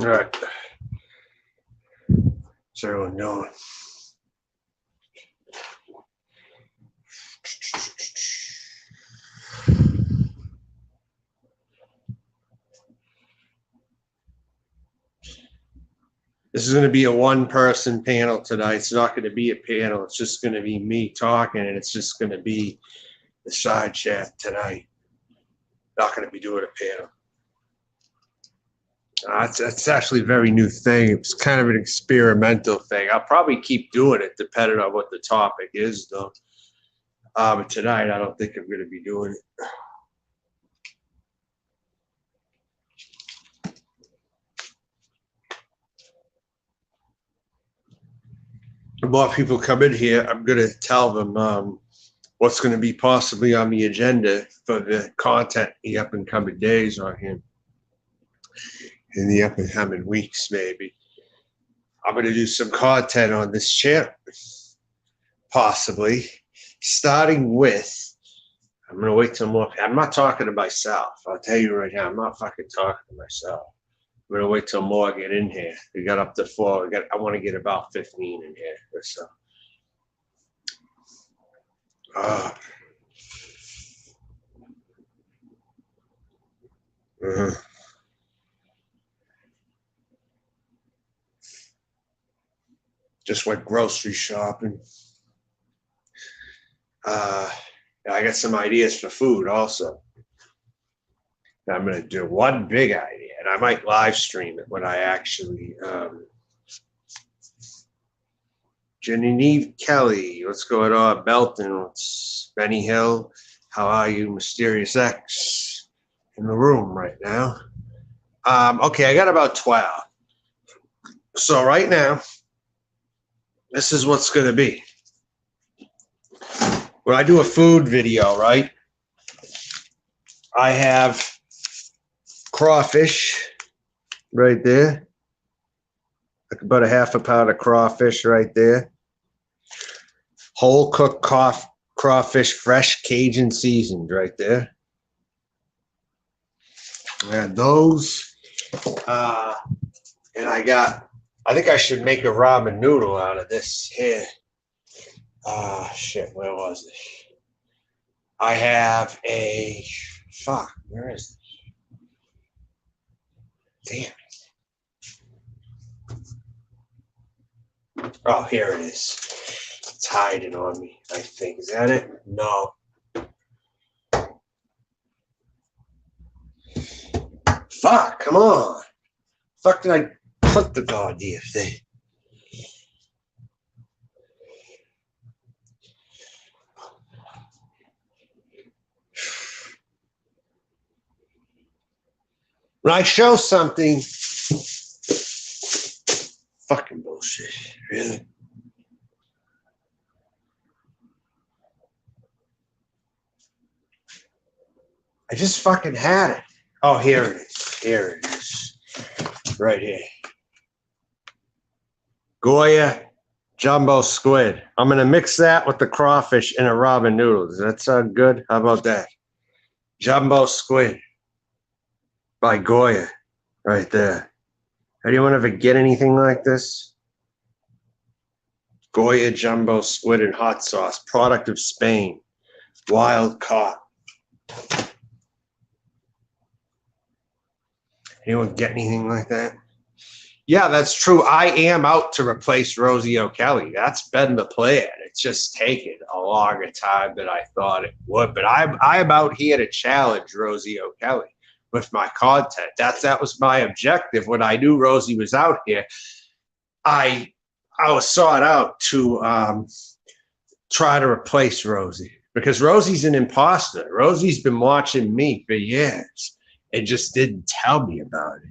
All right. What's everyone doing? This is going to be a one-person panel tonight. It's not going to be a panel. It's just going to be me talking, and it's just going to be the side chat tonight. Not going to be doing a panel. It's actually a very new thing. It's kind of an experimental thing. I'll probably keep doing it depending on what the topic is, though. But tonight, I don't think I'm going to be doing it. The more people come in here, I'm going to tell them what's going to be possibly on the agenda for the content the up and coming days on here. In the up and coming weeks, maybe. I'm going to do some content on this channel, possibly, starting with, I'm going to wait till more, I'm not talking to myself. I'll tell you right now, I'm not fucking talking to myself. I'm going to wait till more get in here. We got up to 4. I want to get about 15 in here or so. Just went grocery shopping. I got some ideas for food also. I'm going to do one big idea, and I might live stream it when I actually. Genevieve Kelly, what's going on? Belton, what's Benny Hill? How are you, Mysterious X? In the room right now. Okay, I got about 12. So right now, this is what's going to be. When I do a food video, right, I have crawfish right there. Like about a half a pound of crawfish right there. Whole cooked crawfish, fresh Cajun seasoned right there. And those. And I think I should make a ramen noodle out of this here. Shit, where was it? I have a, where is it? Damn it. Oh, here it is. It's hiding on me, I think. Is that it? No. Fuck, come on. Fuck did I put the goddamn thing? When I show something, fucking bullshit, really. I just fucking had it. Oh, here it is. Here it is. Right here. Goya jumbo squid. I'm going to mix that with the crawfish in a ramen noodle. Does that sound good? How about that? Jumbo squid by Goya right there. Anyone ever get anything like this? Goya jumbo squid and hot sauce, product of Spain, wild caught. Anyone get anything like that? Yeah, that's true. I am out to replace Rosie O'Kelly. That's been the plan. It's just taken a longer time than I thought it would. But I'm out here to challenge Rosie O'Kelly with my content. That was my objective when I knew Rosie was out here. I was sought out to try to replace Rosie because Rosie's an imposter. Rosie's been watching me for years and just didn't tell me about it.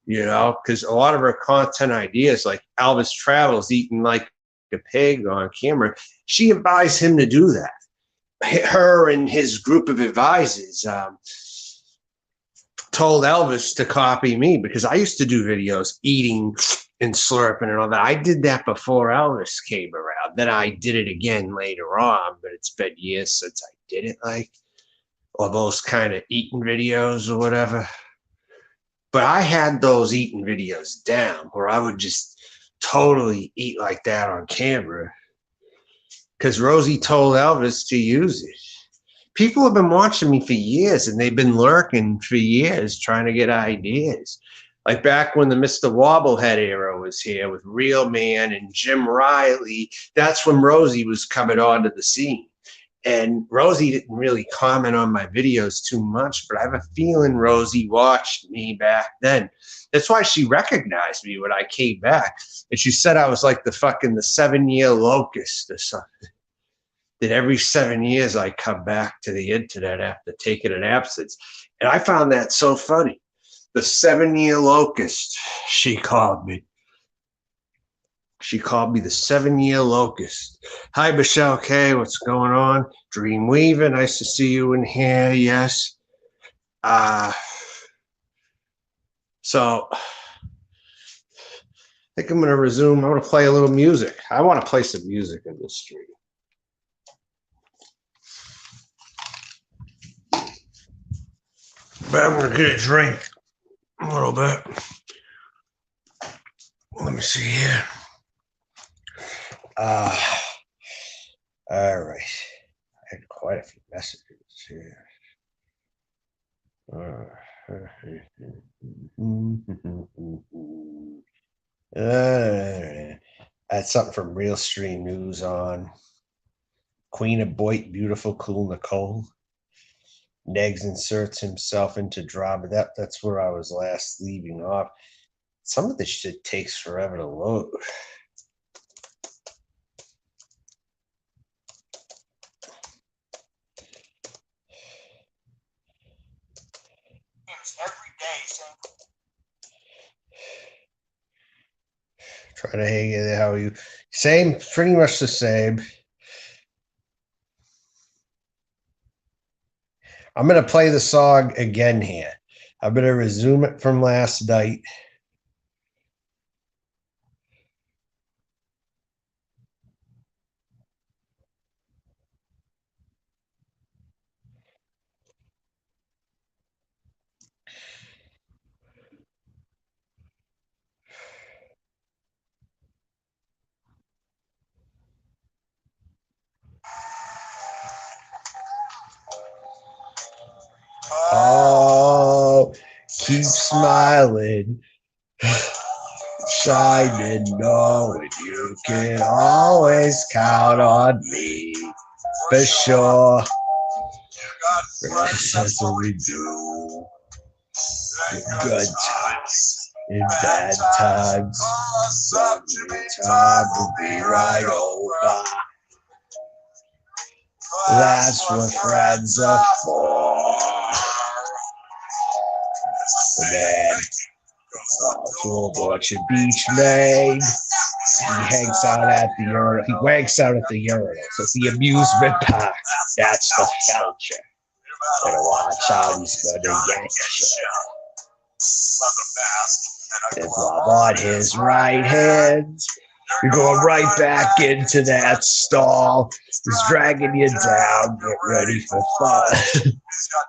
You know, because a lot of her content ideas, like Elvis Travels eating like a pig on camera, she advised him to do that. Her and his group of advisors told Elvis to copy me because I used to do videos eating and slurping and all that. I did that before Elvis came around. Then I did it again later on, but it's been years since I did it, like, or those kind of eating videos or whatever. But I had those eating videos down where I would just totally eat like that on camera because Rosie told Elvis to use it. People have been watching me for years and they've been lurking for years trying to get ideas. Like back when the Mr. Wobblehead era was here with Real Man and Jim Riley, that's when Rosie was coming onto the scene. And Rosie didn't really comment on my videos too much, but I have a feeling Rosie watched me back then. That's why she recognized me when I came back. And she said I was like the 7-year locust or something. That every 7 years I come back to the internet after taking an absence. And I found that so funny. The 7-year locust, she called me. She called me the 7-year locust. Hi, Michelle K. What's going on? Dreamweaver, nice to see you in here. Yes. So I think I'm going to resume. I want to play a little music. I want to play some music in this stream. But I'm going to get a drink a little bit. Let me see here. All right. I had quite a few messages here. That's something from Real Stream News on Queen of Boyd, Beautiful, Cool Nicole. Negs inserts himself into drama. That's where I was last leaving off. Some of this shit takes forever to load. Every day, trying to hang in there. How are you? Same, pretty much the same. I'm going to play the song again here. I'm going to resume it from last night. Oh, keep smiling, shining, knowing you can always count on me for sure. That's what we do. In good times, in bad times, time will be right over. That's what friends are for. Man, to watch a beach maid. He hangs out at the urinal. He wanks out at the urinal. So it's the amusement park. That's the culture. Better watch out, he's gonna yank you. And glove on his right hand. You're going right back into that stall. He's dragging you down. Get ready for fun.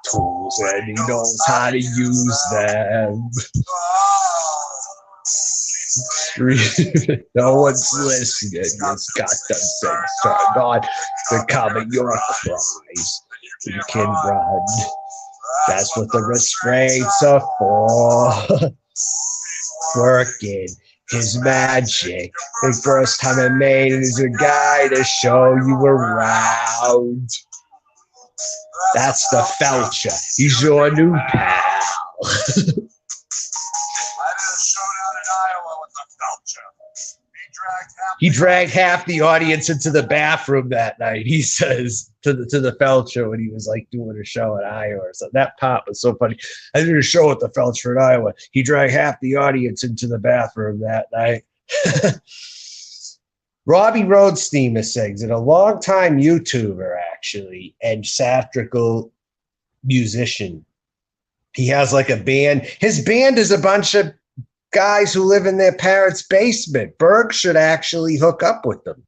Tools, and he knows how to use them. No one's listening. He's got them things turned on to cover your cries. You can run. That's what the restraints are for. Working his magic. The first time I made it is a guy to show you around. That's the Felcher. He's your new pal. He dragged half the audience into the bathroom that night, he says to the Felcher when he was like doing a show in Iowa or something. That part was so funny. I did a show at the Felcher in Iowa. He dragged half the audience into the bathroom that night. Robbie Roadsteamer sings, and a longtime YouTuber, actually, and satirical musician. He has like a band. His band is a bunch of guys who live in their parents' basement. Berg should actually hook up with them.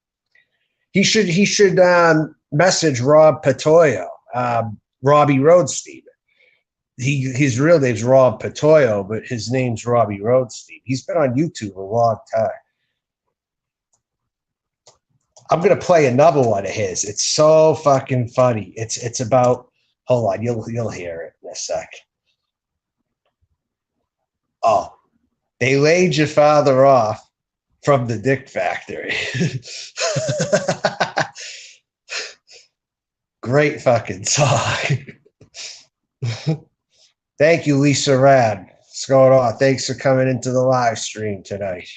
He should message Rob Patoyo, Robbie Roadsteamer. his real name's Rob Patoyo, but his name's Robbie Roadstein. He's been on YouTube a long time. I'm gonna play another one of his. It's so fucking funny. It's about. Hold on, you'll hear it in a sec. Oh, they laid your father off from the Dick Factory. Great fucking song. Thank you, Lisa Rad. What's going on? Thanks for coming into the live stream tonight.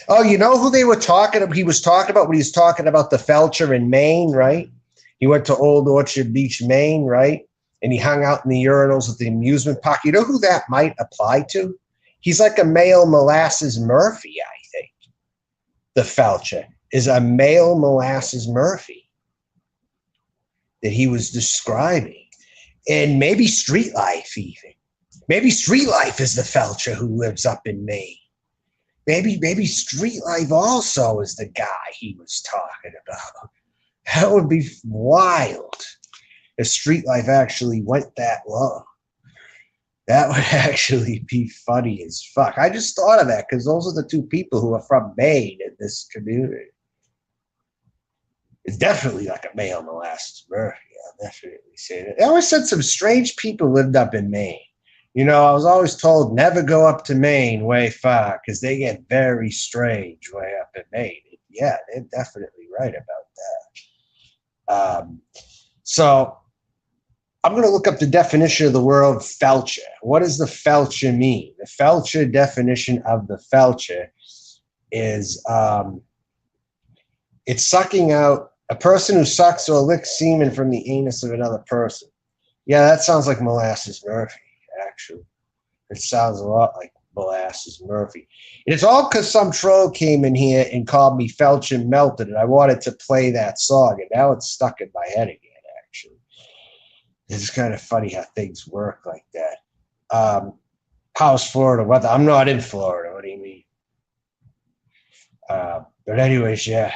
Oh, you know who they were talking about? He was talking about when he was talking about the Felcher in Maine, right? He went to Old Orchard Beach, Maine, right? And he hung out in the urinals at the amusement park. You know who that might apply to? He's like a male molasses Murphy, I think. The Felcher is a male molasses Murphy that he was describing. And maybe Street Life even. Maybe Street Life is the Felcher who lives up in Maine. Maybe Street Life also is the guy he was talking about. That would be wild if Street Life actually went that low. That would actually be funny as fuck. I just thought of that because those are the two people who are from Maine in this community. It's definitely like a male molasses Murphy. I'll definitely say that. They always said some strange people lived up in Maine. You know, I was always told never go up to Maine way far because they get very strange way up in Maine. Yeah, they're definitely right about that. So I'm going to look up the definition of the word Felcher. What does the Felcher mean? The Felcher definition of the Felcher is it's sucking out a person who sucks or licks semen from the anus of another person. Yeah, that sounds like molasses Murphy. Actually, it sounds a lot like molasses Murphy. And it's all because some troll came in here and called me Felcher Melted, and I wanted to play that song, and now it's stuck in my head again, actually. It's kind of funny how things work like that. How's Florida weather? I'm not in Florida. What do you mean? But anyways, yeah.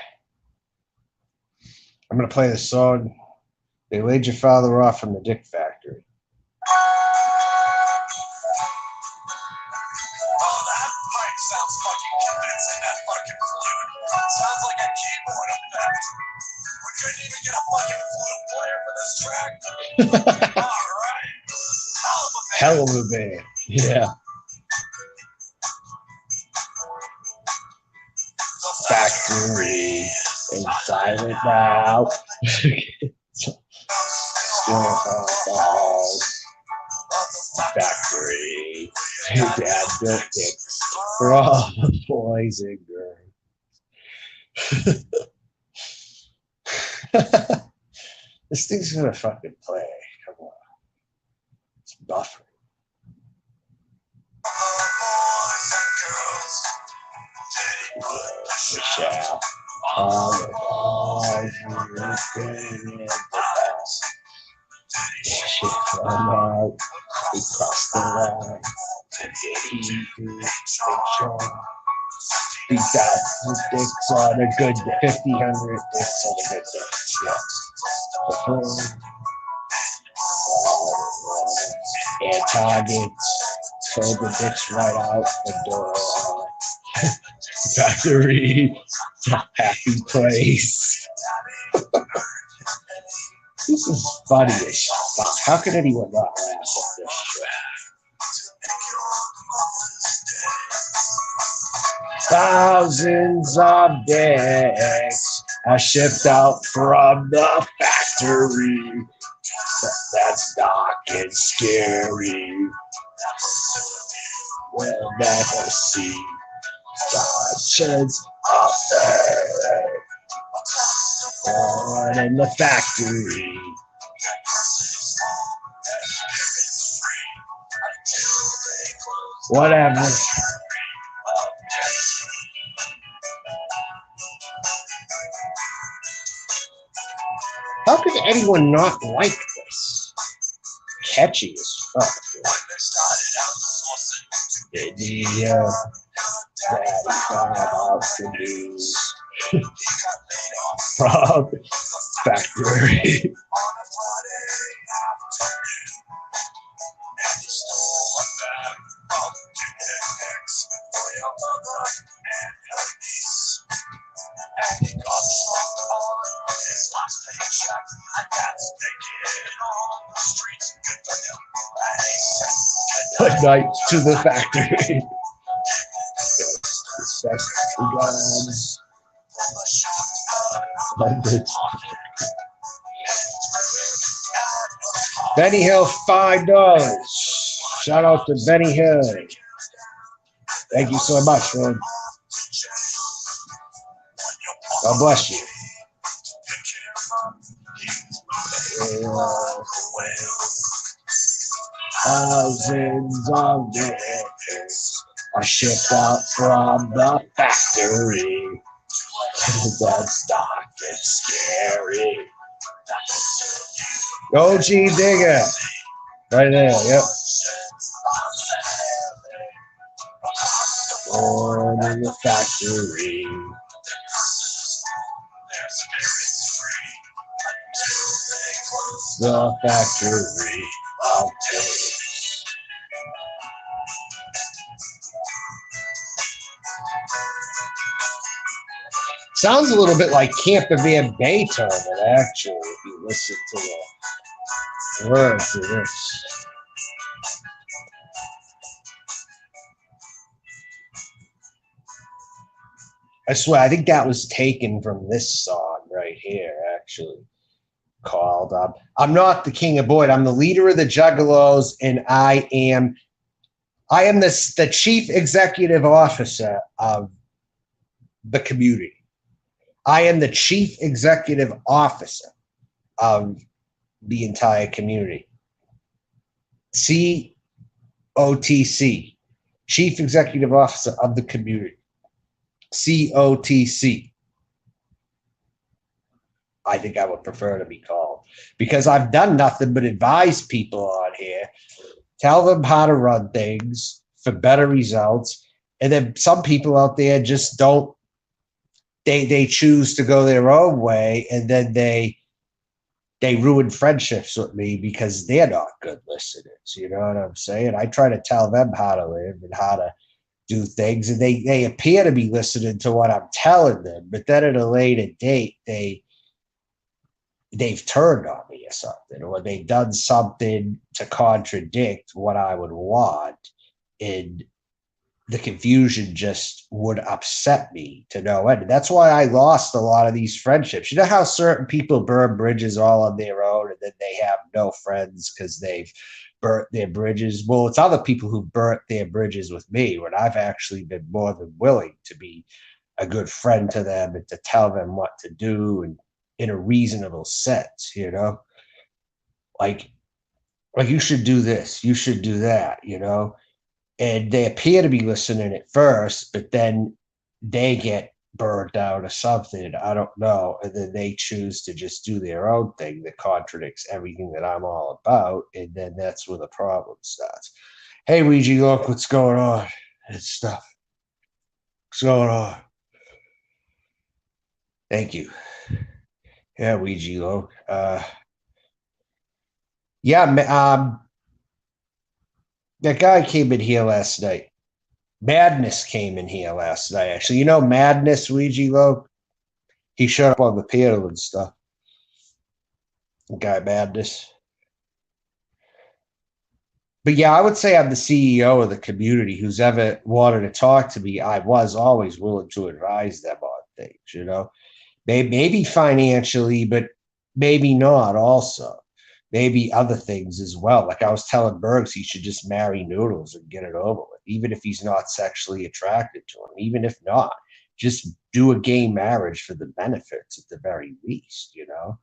I'm going to play the song, They Laid Your Father Off from the Dick Factory. Sounds fucking convincing, that fucking flute. Sounds like a keyboard effect. We couldn't even get a fucking flute player for this track. Alright. Hell of a band. Yeah. The Factory and silent now. Factory. Dad built dicks for all the boys and girls. This thing's gonna fucking play. Come on. It's buffering. Michelle. All the boys and girls. Shit from out. We crossed the line. We got the dicks on a good 50, 100 dicks on a good day. Yeah. And targets. Throw the dicks right out the door. Factory. It's a happy place. This is funny as fuck. How could anyone not laugh at this shit? Thousands of dicks are shipped out from the factory. That's dark and scary. We'll never see Dodgers up there. Born in the factory. Whatever. How could anyone not like this? Catchy as fuck. Daddy found out the news. He got laid off from from the factory. on a Friday afternoon. And he stole a bag from Picnics for your mother and her niece. And he got drunk on his last paycheck, and that's naked on the streets. Good for him. And he said, Good night to the factory. That's the guns. Benny Hill, $5. Shout out to Benny Hill. Thank you so much, man. God bless you. Thousands of workers are shipped out from the factory. That's dark and scary. Go G Digger. Right there, yep. Born in the factory. The factory of taste. Sounds a little bit like Camper Van Beethoven, actually, if you listen to the words of this. I swear, I think that was taken from this song right here, actually. Called I'm not the king of Boyd. I'm the leader of the Juggalos, and I am the chief executive officer of the community. I am the chief executive officer of the entire community. COTC, chief executive officer of the community. COTC. I think I would prefer to be called, because I've done nothing but advise people on here, tell them how to run things for better results. And then some people out there just don't, they choose to go their own way, and then they ruin friendships with me because they're not good listeners. You know what I'm saying? I try to tell them how to live and how to do things, and they appear to be listening to what I'm telling them, but then at a later date, they've turned on me or something, or they've done something to contradict what I would want, and the confusion just would upset me to no end. That's why I lost a lot of these friendships. You know how certain people burn bridges all on their own, and then they have no friends because they've burnt their bridges? Well, it's other people who burnt their bridges with me, when I've actually been more than willing to be a good friend to them and to tell them what to do, and in a reasonable sense, you know, like you should do this, you should do that, you know, and they appear to be listening at first, but then they get burned out or something, I don't know, and then they choose to just do their own thing that contradicts everything that I'm all about, and then that's where the problem starts. Hey, Ouija, look, what's going on? It's stuff. What's going on? Thank you. Yeah, Ouija, look. Yeah, that guy came in here last night. Madness came in here last night, actually. You know Madness, Ouija, look? He showed up on the panel and stuff. Guy Madness. But yeah, I would say I'm the CEO of the community. Who's ever wanted to talk to me, I was always willing to advise them on things, you know? Maybe financially, but maybe not also. Maybe other things as well. Like I was telling Bergs, he should just marry Noodles and get it over with, even if he's not sexually attracted to him. Even if not, just do a gay marriage for the benefits at the very least, you know?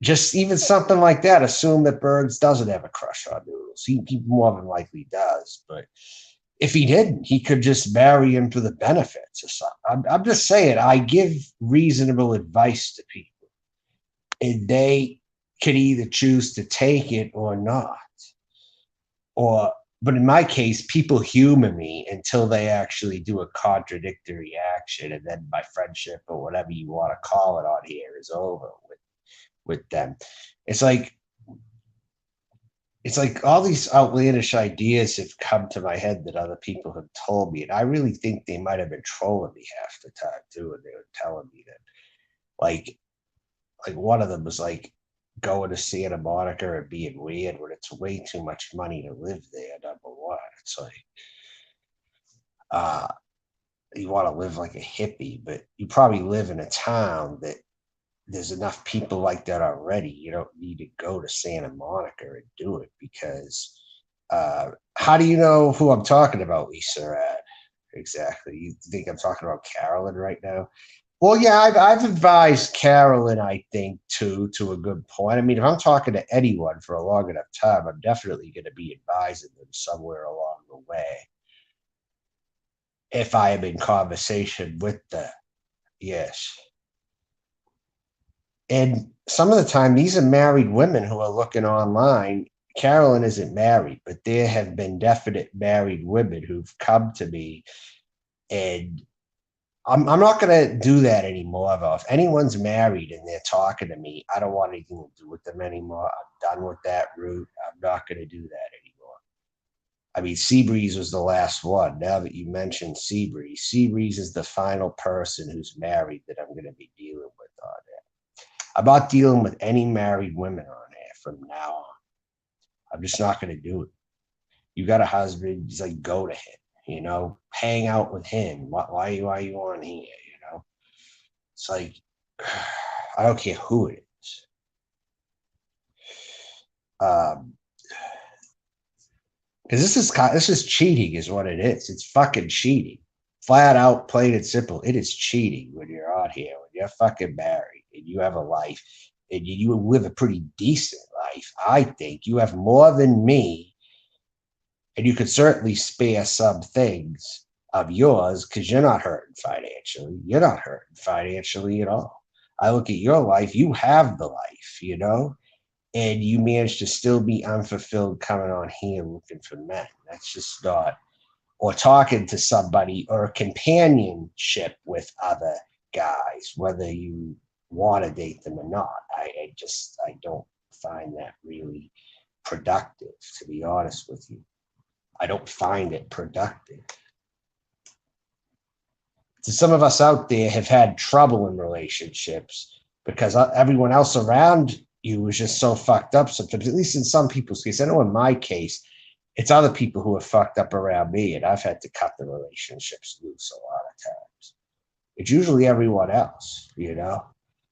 Just even something like that. Assume that Bergs doesn't have a crush on Noodles. He more than likely does. But if he didn't, he could just marry him for the benefits or something. I'm just saying, I give reasonable advice to people, and they can either choose to take it or not, or but in my case, people humor me until they actually do a contradictory action, and then my friendship or whatever you want to call it on here is over with them. It's like all these outlandish ideas have come to my head that other people have told me, and I really think they might have been trolling me half the time too, and they were telling me that like one of them was like going to Santa Monica and being weird when it's way too much money to live there. Number one, it's like you want to live like a hippie, but you probably live in a town that there's enough people like that already. You don't need to go to Santa Monica and do it because how do you know who I'm talking about, Lisa Rad? Exactly. You think I'm talking about Carolyn right now? Well, yeah, I've advised Carolyn, I think, too, to a good point. I mean, if I'm talking to anyone for a long enough time, I'm definitely going to be advising them somewhere along the way if I am in conversation with them. Yes. And some of the time, these are married women who are looking online. Carolyn isn't married, but there have been definite married women who've come to me, and I'm not going to do that anymore. Though. If anyone's married and they're talking to me, I don't want anything to do with them anymore. I'm done with that route. I'm not going to do that anymore. I mean, Seabreeze was the last one. Now that you mentioned Seabreeze is the final person who's married that I'm going to be dealing with on there. I'm not dealing with any married women on there from now on. I'm just not going to do it. You got a husband, he's like, go to him, hang out with him. Why are you on here, It's like, I don't care who it is. Because this is cheating is what it is. It's fucking cheating. Flat out, plain and simple. It is cheating when you're out here, when you're fucking married and you have a life and you live a pretty decent life. I think you have more than me, and you could certainly spare some things of yours because you're not hurting financially. You're not hurting financially at all. I look at your life, you have the life, and you manage to still be unfulfilled coming on here looking for men. That's just not, or talking to somebody or a companionship with other guys, whether you want to date them or not. I don't find that really productive, to be honest with you. I don't find it productive. So some of us out there have had trouble in relationships because everyone else around you was just so fucked up sometimes, at least in some people's case. I know in my case, it's other people who are fucked up around me, and I've had to cut the relationships loose a lot of times. It's usually everyone else,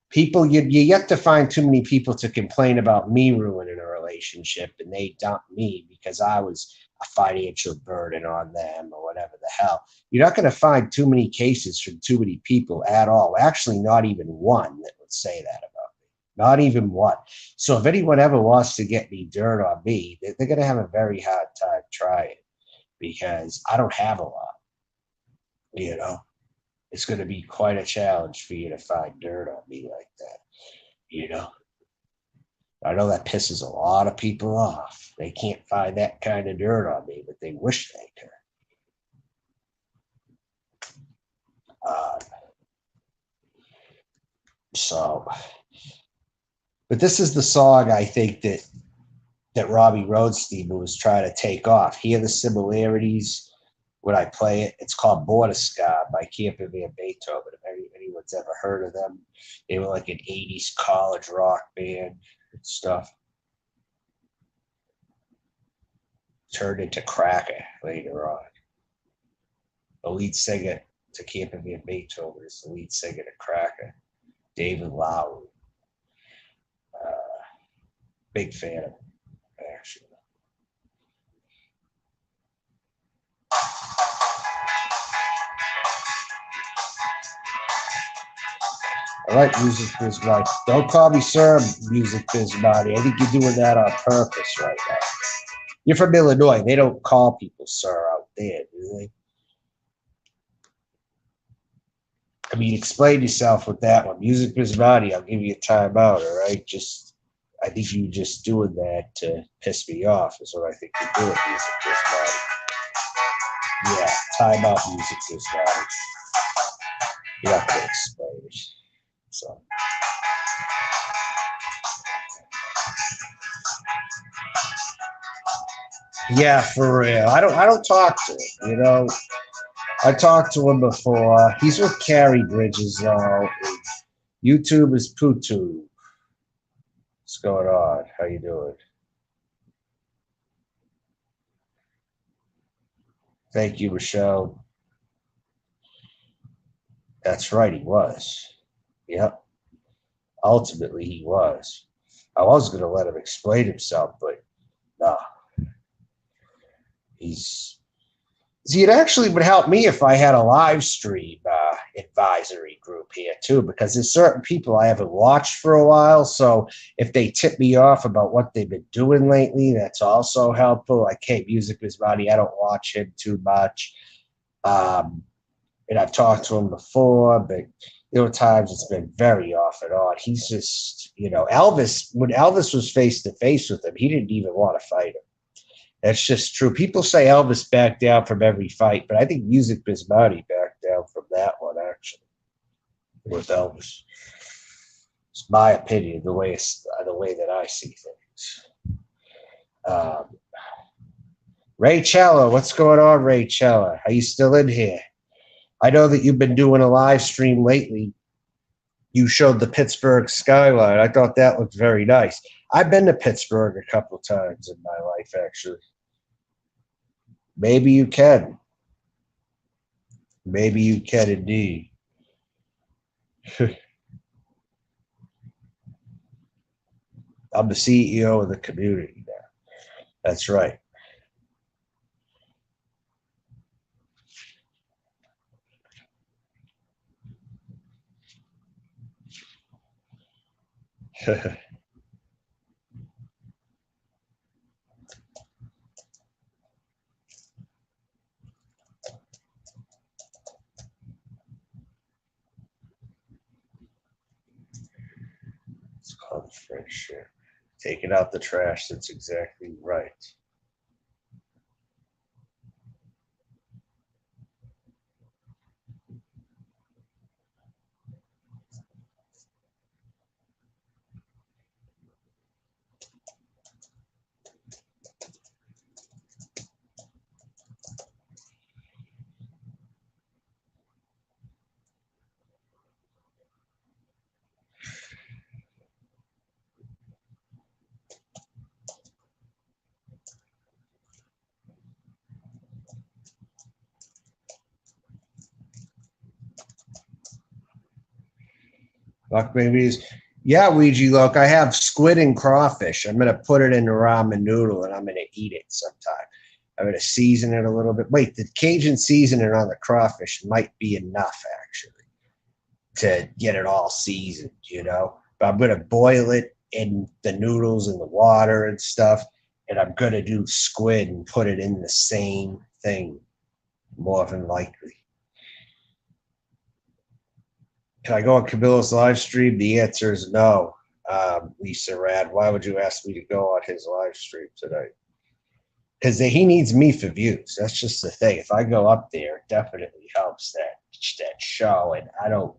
People, you yet to find too many people to complain about me ruining a relationship, and they dump me because I was a financial burden on them or whatever the hell. You're not going to find too many cases from too many people at all. Actually, not even one that would say that about me. Not even one. So if anyone ever wants to get any dirt on me, they're going to have a very hard time trying because I don't have a lot, It's going to be quite a challenge for you to find dirt on me like that, I know that pisses a lot of people off. They can't find that kind of dirt on me, but they wish they could. But this is the song I think that Robbie Roadstein was trying to take off. Hear the similarities when I play it. It's called Border Ska by Camper Van Beethoven. If anyone's ever heard of them, they were like an 80s college rock band and stuff. Turned into Cracker later on. The lead singer to Camper Van Beethoven is the lead singer to Cracker, David Lowery. Big fan of him, actually. I like Music Biz Marty. Don't call me Sir Music Biz Marty. I think you're doing that on purpose right now. You're from Illinois. They don't call people Sir out there, do they? I mean, explain yourself with that one. Music Biz Marty, I'll give you a timeout, all right? Just, I think you just doing that to piss me off is what I think you're doing, Music This Body. Yeah, time out, Music This Body. You're not going to explain it. So. Yeah, for real. I don't talk to him, you know. I talked to him before. He's with Carrie Bridges though. YouTube is Putu. What's going on? How you doing? Thank you, Michelle. That's right, he was. Yep. Ultimately, he was. I was going to let him explain himself, but no. He's. See, it actually would help me if I had a live stream advisory group here too, because there's certain people I haven't watched for a while. So if they tip me off about what they've been doing lately, that's also helpful. Like, hey, Music is Money. I don't watch him too much. And I've talked to him before, but there were times it's been very off and on. He's just, you know, Elvis, when Elvis was face to face with him, he didn't even want to fight him. That's just true. People say Elvis backed down from every fight, but I think Music Bismarcky backed down from that one, actually, with Elvis. It's my opinion, the way that I see things. Ray Cella, what's going on, Ray Cella? Are you still in here? I know that you've been doing a live stream lately. You showed the Pittsburgh skyline. I thought that looked very nice. I've been to Pittsburgh a couple of times in my life, actually. Maybe you can. Maybe you can indeed. I'm the CEO of the community now. That's right. It's called friendship. Taking out the trash. That's exactly right. Luck babies. Yeah, Ouija, look, I have squid and crawfish. I'm going to put it in a ramen noodle and I'm going to eat it sometime. I'm going to season it a little bit. Wait, the Cajun seasoning on the crawfish might be enough, actually, to get it all seasoned, you know? But I'm going to boil it in the noodles and the water and stuff, and I'm going to do squid and put it in the same thing, more than likely. Can I go on Camilla's live stream? The answer is no, Lisa Rad. Why would you ask me to go on his live stream tonight? Because he needs me for views. That's just the thing. If I go up there, it definitely helps that show, and I don't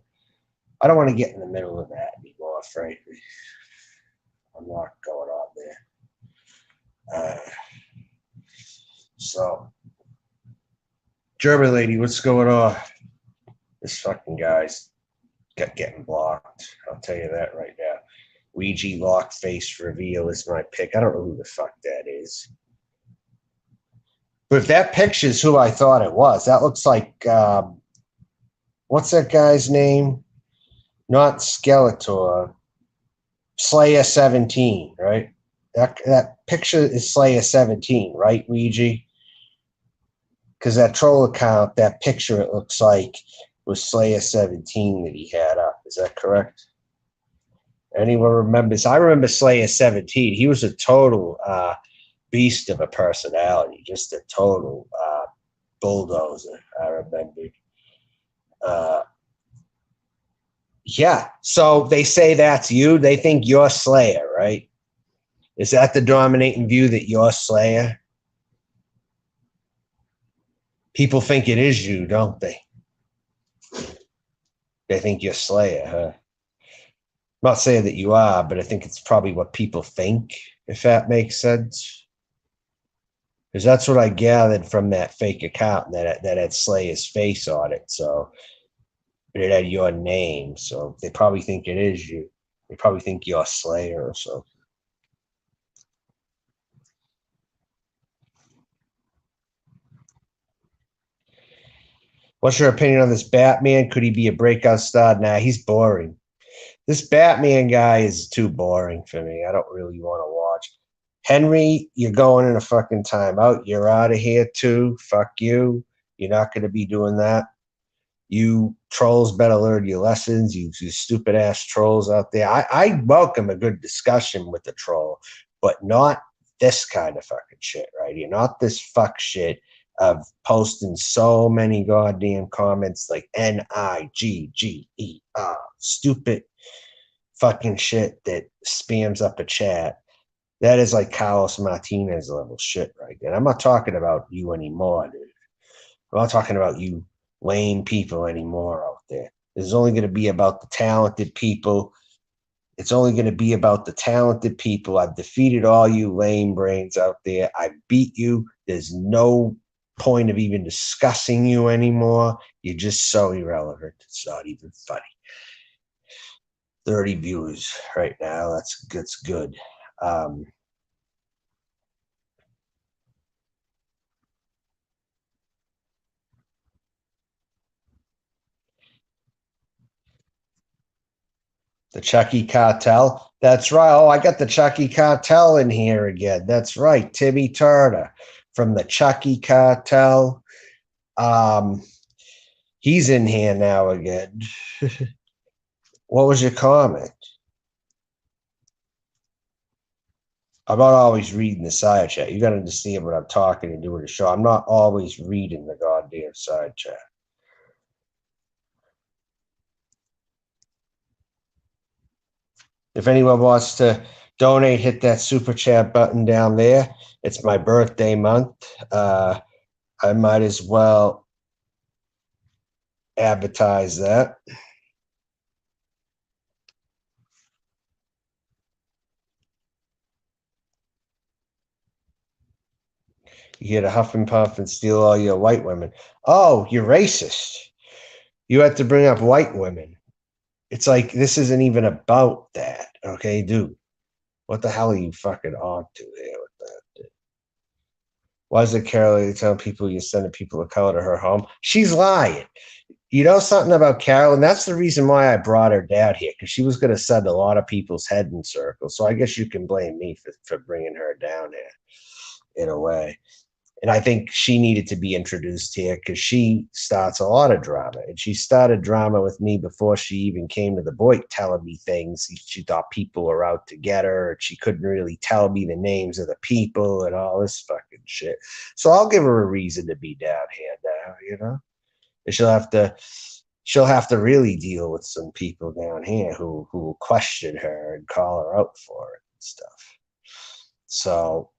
want to get in the middle of that anymore, frankly. I'm not going on there. So, German lady, what's going on? This fucking guy's getting blocked. I'll tell you that right now. Ouija lock face reveal is my pick. I don't know who the fuck that is. But if that picture's who I thought it was, that looks like, what's that guy's name? Not Skeletor. Slayer 17, right? That picture is Slayer 17, right, Ouija? Because that troll account, that picture, it looks like, was Slayer 17 that he had up. Is that correct? Anyone remembers? I remember Slayer 17. He was a total beast of a personality, just a total bulldozer, I remember. Yeah, so they say that's you. They think you're Slayer, right? Is that the dominating view that you're Slayer? People think it is you, don't they? They think you're Slayer, huh? I'm not saying that you are, but I think it's probably what people think, if that makes sense. Because that's what I gathered from that fake account that had Slayer's face on it. So it had your name. So they probably think it is you. They probably think you're Slayer or so. What's your opinion on this Batman? Could he be a breakout star? Nah, he's boring. This Batman guy is too boring for me. I don't really want to watch. Henry, you're going in a fucking timeout. You're out of here too. Fuck you. You're not going to be doing that. You trolls better learn your lessons. You stupid ass trolls out there. I welcome a good discussion with the troll, but not this kind of fucking shit right here. Not this fuck shit of posting so many goddamn comments like NIGGER. Stupid fucking shit that spams up a chat. That is like Carlos Martinez level shit right there. I'm not talking about you anymore, dude. I'm not talking about you lame people anymore out there. It's only going to be about the talented people. It's only going to be about the talented people. I've defeated all you lame brains out there. I beat you. There's no point of even discussing you anymore. You're just so irrelevant. It's not even funny. 30 viewers right now. That's good. The Chucky Cartel. That's right. Oh, I got the Chucky Cartel in here again. That's right. Timmy Turner from the Chucky Cartel. He's in here now again. What was your comment? I'm not always reading the side chat. You got to understand when I'm talking and doing the show. I'm not always reading the goddamn side chat. If anyone wants to donate, hit that super chat button down there. It's my birthday month. I might as well advertise that. You here to huff and puff and steal all your white women. Oh, you're racist. You had to bring up white women. It's like this isn't even about that. Okay, dude. What the hell are you fucking on to here with that? Dude? Why is it Carol telling people you're sending people of color to her home? She's lying. You know something about Carol, and that's the reason why I brought her down here, because she was going to send a lot of people's head in circles. So I guess you can blame me for bringing her down here in a way. And I think she needed to be introduced here because she starts a lot of drama. And she started drama with me before she even came to the Boyd telling me things. She thought people were out to get her. And she couldn't really tell me the names of the people and all this fucking shit. So I'll give her a reason to be down here now, you know? And she'll have to really deal with some people down here who will question her and call her out for it and stuff. So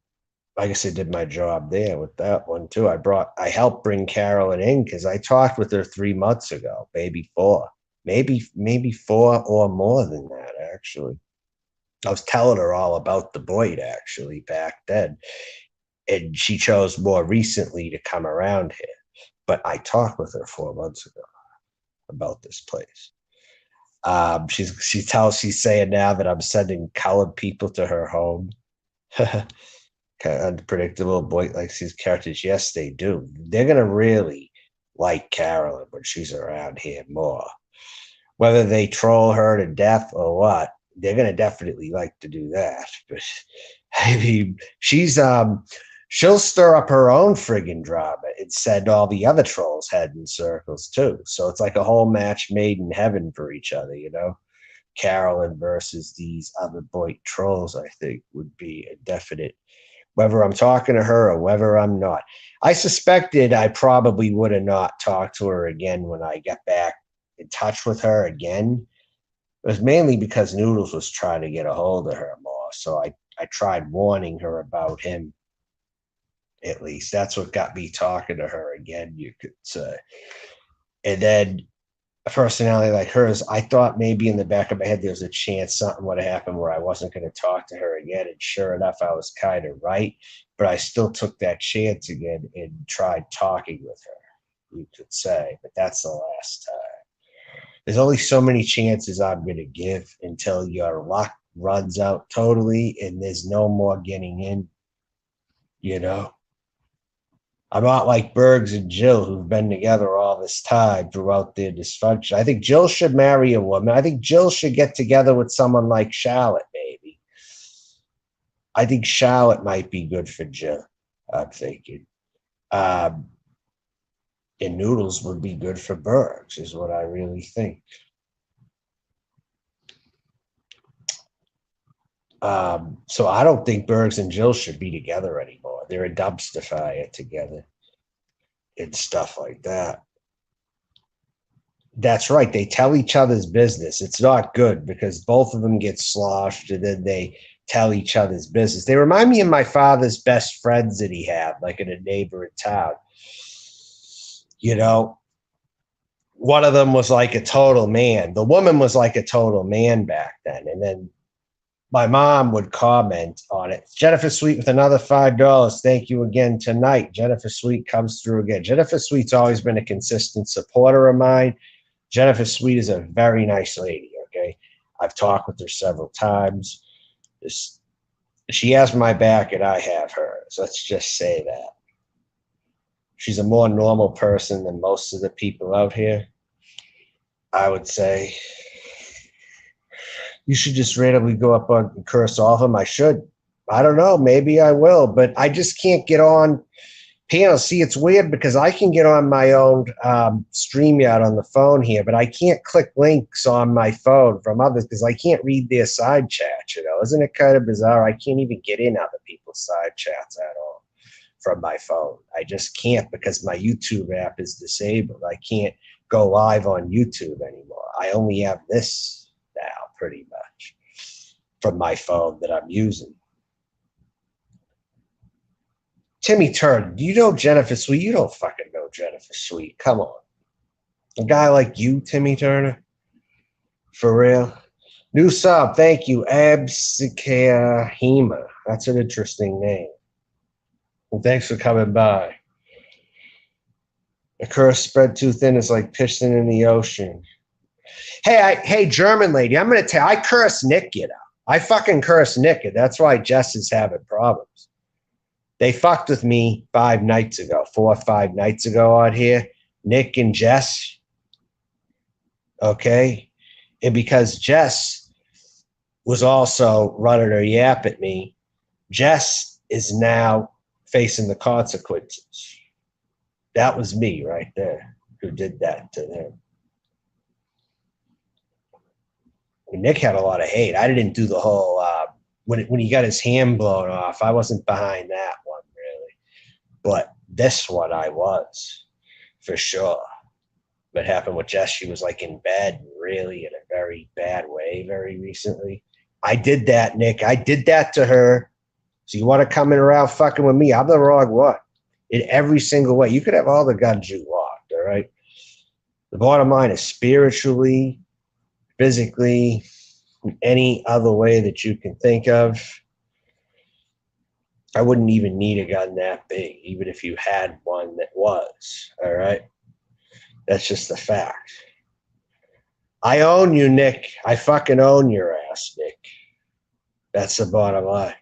I guess I did my job there with that one too. I helped bring Carolyn in because I talked with her 3 months ago, maybe 4, maybe 4 or more than that. Actually, I was telling her all about the Boyd actually back then, and she chose more recently to come around here. But I talked with her 4 months ago about this place. She's saying now that I'm sending colored people to her home. Kind of unpredictable. Boyd likes these characters. Yes, they do. They're gonna really like Carolyn when she's around here more. Whether they troll her to death or what, they're gonna definitely like to do that. But I mean, she'll stir up her own friggin' drama and send all the other trolls head in circles too. So it's like a whole match made in heaven for each other, you know. Carolyn versus these other Boyd trolls, I think, would be a definite. Whether I'm talking to her or whether I'm not. I suspected I probably would have not talked to her again when I got back in touch with her again. It was mainly because Noodles was trying to get a hold of her more. So I I tried warning her about him. At least that's what got me talking to her again, you could say. And then a personality like hers, I thought maybe in the back of my head there was a chance something would have happened where I wasn't going to talk to her again. And sure enough, I was kind of right. But I still took that chance again and tried talking with her, you could say. But that's the last time. There's only so many chances I'm going to give until your luck runs out totally and there's no more getting in, you know? I'm not like Bergs and Jill, who've been together all this time throughout their dysfunction. I think Jill should marry a woman. I think Jill should get together with someone like Charlotte, maybe. I think Charlotte might be good for Jill, I'm thinking. And Noodles would be good for Bergs, is what I really think. So I don't think Bergs and Jill should be together anymore. They're a dumpster fire together and stuff like that. That's right. They tell each other's business. It's not good because both of them get sloshed and then they tell each other's business. They remind me of my father's best friends that he had, like in a neighboring town. You know, one of them was like a total man. The woman was like a total man back then. And then my mom would comment on it. Jennifer Sweet with another $5. Thank you again tonight. Jennifer Sweet comes through again. Jennifer Sweet's always been a consistent supporter of mine. Jennifer Sweet is a very nice lady, okay? I've talked with her several times. She has my back and I have hers. Let's just say that. She's a more normal person than most of the people out here, I would say. You should just randomly go up and curse off them. I should. I don't know. Maybe I will, but I just can't get on panel. See, it's weird because I can get on my own StreamYard on the phone here, but I can't click links on my phone from others because I can't read their side chat, you know. Isn't it kind of bizarre? I can't even get in other people's side chats at all from my phone. I just can't because my YouTube app is disabled. I can't go live on YouTube anymore. I only have this now, pretty much, from my phone that I'm using. Timmy Turner, do you know Jennifer Sweet? You don't fucking know Jennifer Sweet. Come on. A guy like you, Timmy Turner? For real? New sub, thank you. Escecrggg. That's an interesting name. Well, thanks for coming by. A curse spread too thin is like piston in the ocean. Hey, German lady, I'm going to tell you, I curse Nick, you know. I fucking curse Nick, and that's why Jess is having problems. They fucked with me 4 or 5 nights ago out here, Nick and Jess. Okay? And because Jess was also running her yap at me, Jess is now facing the consequences. That was me right there who did that to them. Nick had a lot of hate. I didn't do the whole when he got his hand blown off. I wasn't behind that one really, but this one I was for sure. What happened with Jess? She was like in bed, really, in a very bad way, very recently. I did that, Nick. I did that to her. So you want to come in around fucking with me? I'm the wrong one in every single way. You could have all the guns you want. All right. The bottom line is spiritually, physically, any other way that you can think of. I wouldn't even need a gun that big, even if you had one that was. All right. That's just the fact. I own you, Nick. I fucking own your ass, Nick. That's the bottom line.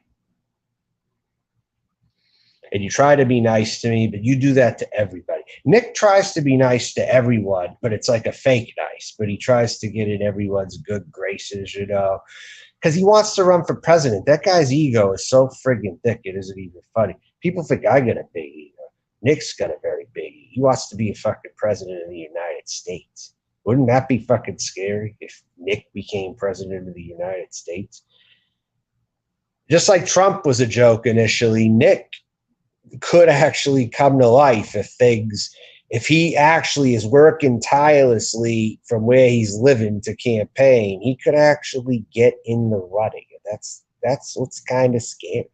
And you try to be nice to me, but you do that to everybody. Nick tries to be nice to everyone, but it's like a fake nice. But he tries to get in everyone's good graces, you know, because he wants to run for president. That guy's ego is so friggin' thick, it isn't even funny. People think I got a big ego. Nick's got a very big ego. He wants to be a fucking president of the United States. Wouldn't that be fucking scary if Nick became president of the United States? Just like Trump was a joke initially, Nick could actually come to life if he actually is working tirelessly from where he's living to campaign. He could actually get in the running. That's That's what's kind of scary.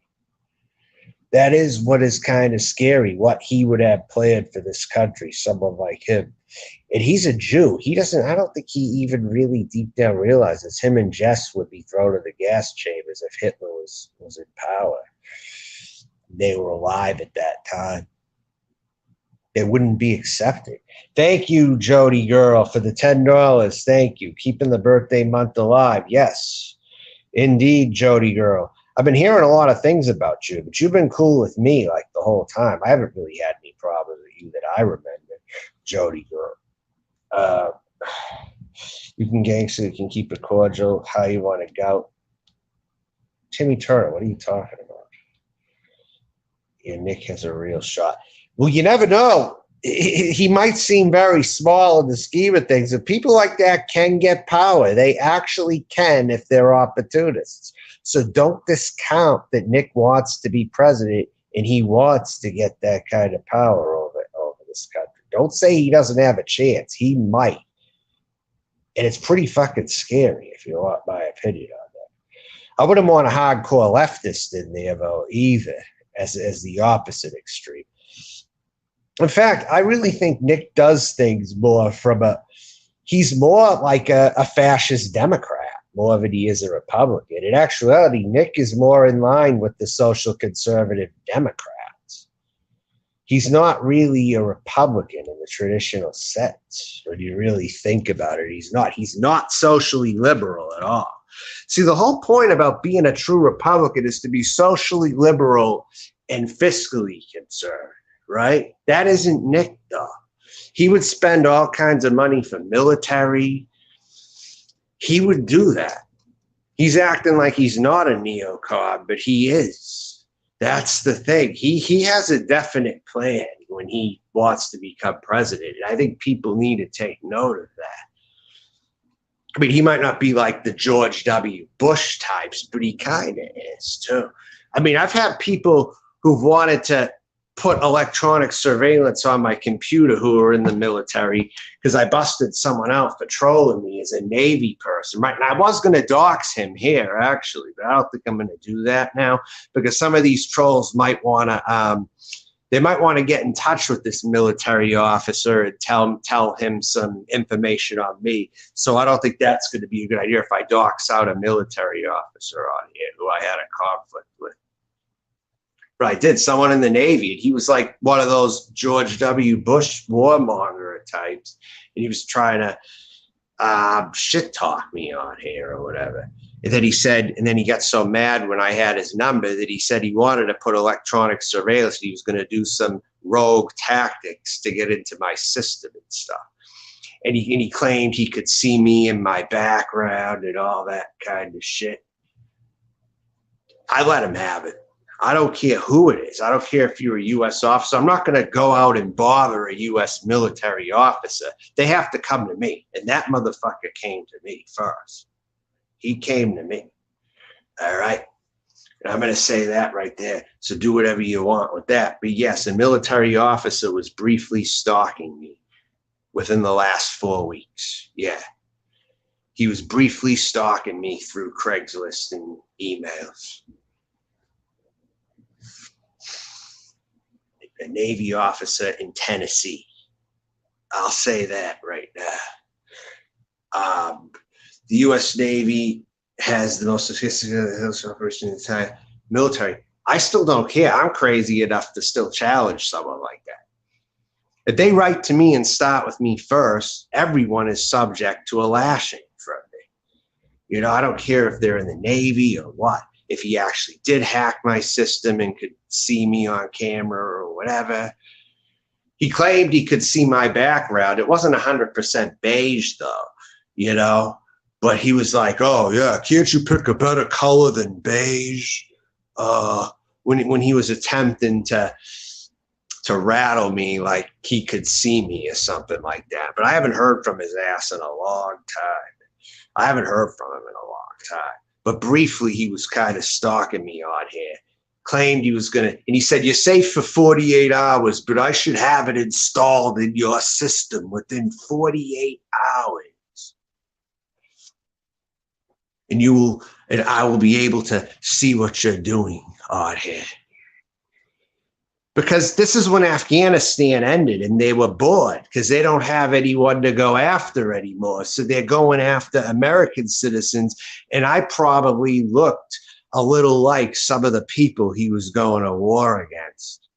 That is what is kind of scary, what he would have planned for this country, someone like him. And he's a Jew. He doesn't, I don't think he even really deep down realizes him and Jess would be thrown in the gas chambers if Hitler was in power. They were alive at that time. They wouldn't be accepted. Thank you, Jody Girl, for the $10. Thank you. Keeping the birthday month alive. Yes, indeed, Jody Girl. I've been hearing a lot of things about you, but you've been cool with me like the whole time. I haven't really had any problems with you that I remember, Jody Girl. You can gangster, you can keep it cordial, how you want to go. Timmy Turner, what are you talking about? Yeah, Nick has a real shot. Well, you never know. He might seem very small in the scheme of things, but people like that can get power. They actually can if they're opportunists. So don't discount that Nick wants to be president and he wants to get that kind of power over this country. Don't say he doesn't have a chance. He might. And it's pretty fucking scary if you want my opinion on that. I wouldn't want a hardcore leftist in there, though, either, as the opposite extreme. In fact, I really think Nick does things more from he's more like a fascist Democrat, more than he is a Republican. In actuality, Nick is more in line with the social conservative Democrats. He's not really a Republican in the traditional sense. When you really think about it, he's not. He's not socially liberal at all. See, the whole point about being a true Republican is to be socially liberal and fiscally concerned, right? That isn't Nick, though. He would spend all kinds of money for military. He would do that. He's acting like he's not a neocon, but he is. That's the thing. He has a definite plan when he wants to become president. And I think people need to take note of that. I mean, he might not be like the George W. Bush types, but he kind of is too. I mean, I've had people who've wanted to put electronic surveillance on my computer who are in the military because I busted someone out for trolling me as a Navy person, right? And I was going to dox him here, actually, but I don't think I'm going to do that now because some of these trolls might want to they might want to get in touch with this military officer and tell him some information on me. So I don't think that's going to be a good idea if I dox out a military officer on here who I had a conflict with. But I did, someone in the Navy, and he was like one of those George W. Bush warmonger types, and he was trying to shit talk me on here or whatever. And then he said, and then he got so mad when I had his number that he said he wanted to put electronic surveillance. He was going to do some rogue tactics to get into my system and stuff. And he claimed he could see me in my background and all that kind of shit. I let him have it. I don't care who it is. I don't care if you're a U.S. officer. I'm not going to go out and bother a U.S. military officer. They have to come to me. And that motherfucker came to me first. He came to me. All right? And I'm going to say that right there. So do whatever you want with that. But yes, a military officer was briefly stalking me within the last 4 weeks. Yeah. He was briefly stalking me through Craigslist and emails. A Navy officer in Tennessee. I'll say that right now. The U.S. Navy has the most sophisticated operation in the entire military. I still don't care. I'm crazy enough to still challenge someone like that. If they write to me and start with me first, everyone is subject to a lashing from me. You know, I don't care if they're in the Navy or what. If he actually did hack my system and could see me on camera or whatever. He claimed he could see my background. It wasn't 100% beige though, you know, but he was like, oh yeah, can't you pick a better color than beige? When he was attempting to rattle me like he could see me or something like that. But I haven't heard from his ass in a long time. I haven't heard from him in a long time. But briefly, he was kind of stalking me on here. Claimed he was going to, and he said, you're safe for 48 hours, but I should have it installed in your system within 48 hours. and I will be able to see what you're doing out here. Because this is when Afghanistan ended and they were bored because they don't have anyone to go after anymore. So they're going after American citizens. And I probably looked a little like some of the people he was going to war against.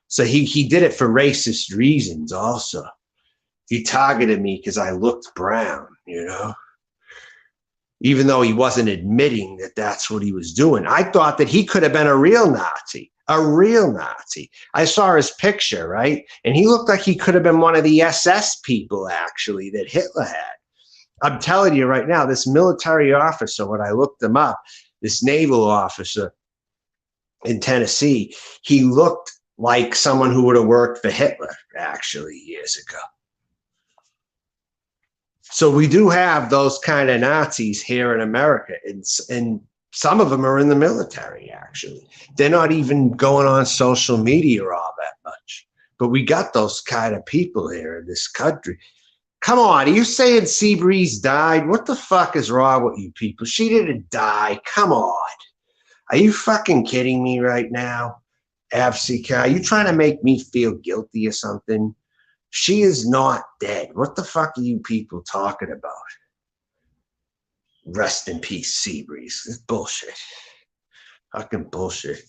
So he did it for racist reasons also. He targeted me because I looked brown, you know, even though he wasn't admitting that that's what he was doing. I thought that he could have been a real Nazi. A real Nazi. I saw his picture, right? And he looked like he could have been one of the SS people, actually, that Hitler had. I'm telling you right now, this military officer, when I looked him up, this naval officer in Tennessee, he looked like someone who would have worked for Hitler, actually, years ago. So we do have those kind of Nazis here in America, and some of them are in the military, actually. They're not even going on social media all that much. But we got those kind of people here in this country. Come on, are you saying Seabreeze died? What the fuck is wrong with you people? She didn't die. Come on. Are you fucking kidding me right now? Escecrggg, are you trying to make me feel guilty or something? She is not dead. What the fuck are you people talking about? Rest in peace, Seabreeze. It's bullshit. Fucking bullshit.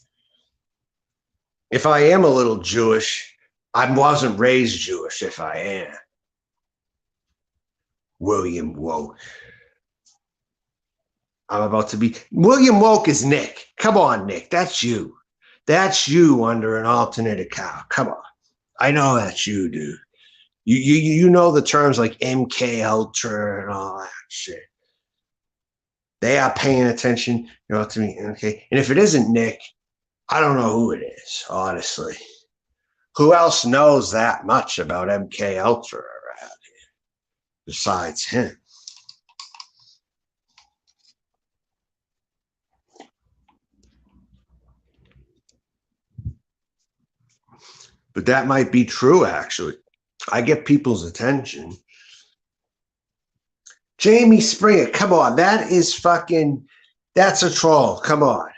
If I am a little Jewish, I wasn't raised Jewish if I am. William Woke. I'm about to be. William Woke is Nick. Come on, Nick. That's you. That's you under an alternate account. Come on. I know that's you, dude. You know the terms like MK Ultra and all that shit. They are paying attention, you know, to me. Okay. And if it isn't Nick, I don't know who it is, honestly. Who else knows that much about MK Ultra around here besides him? But that might be true, actually. I get people's attention. Jamie Springer, come on. That is fucking, that's a troll. Come on.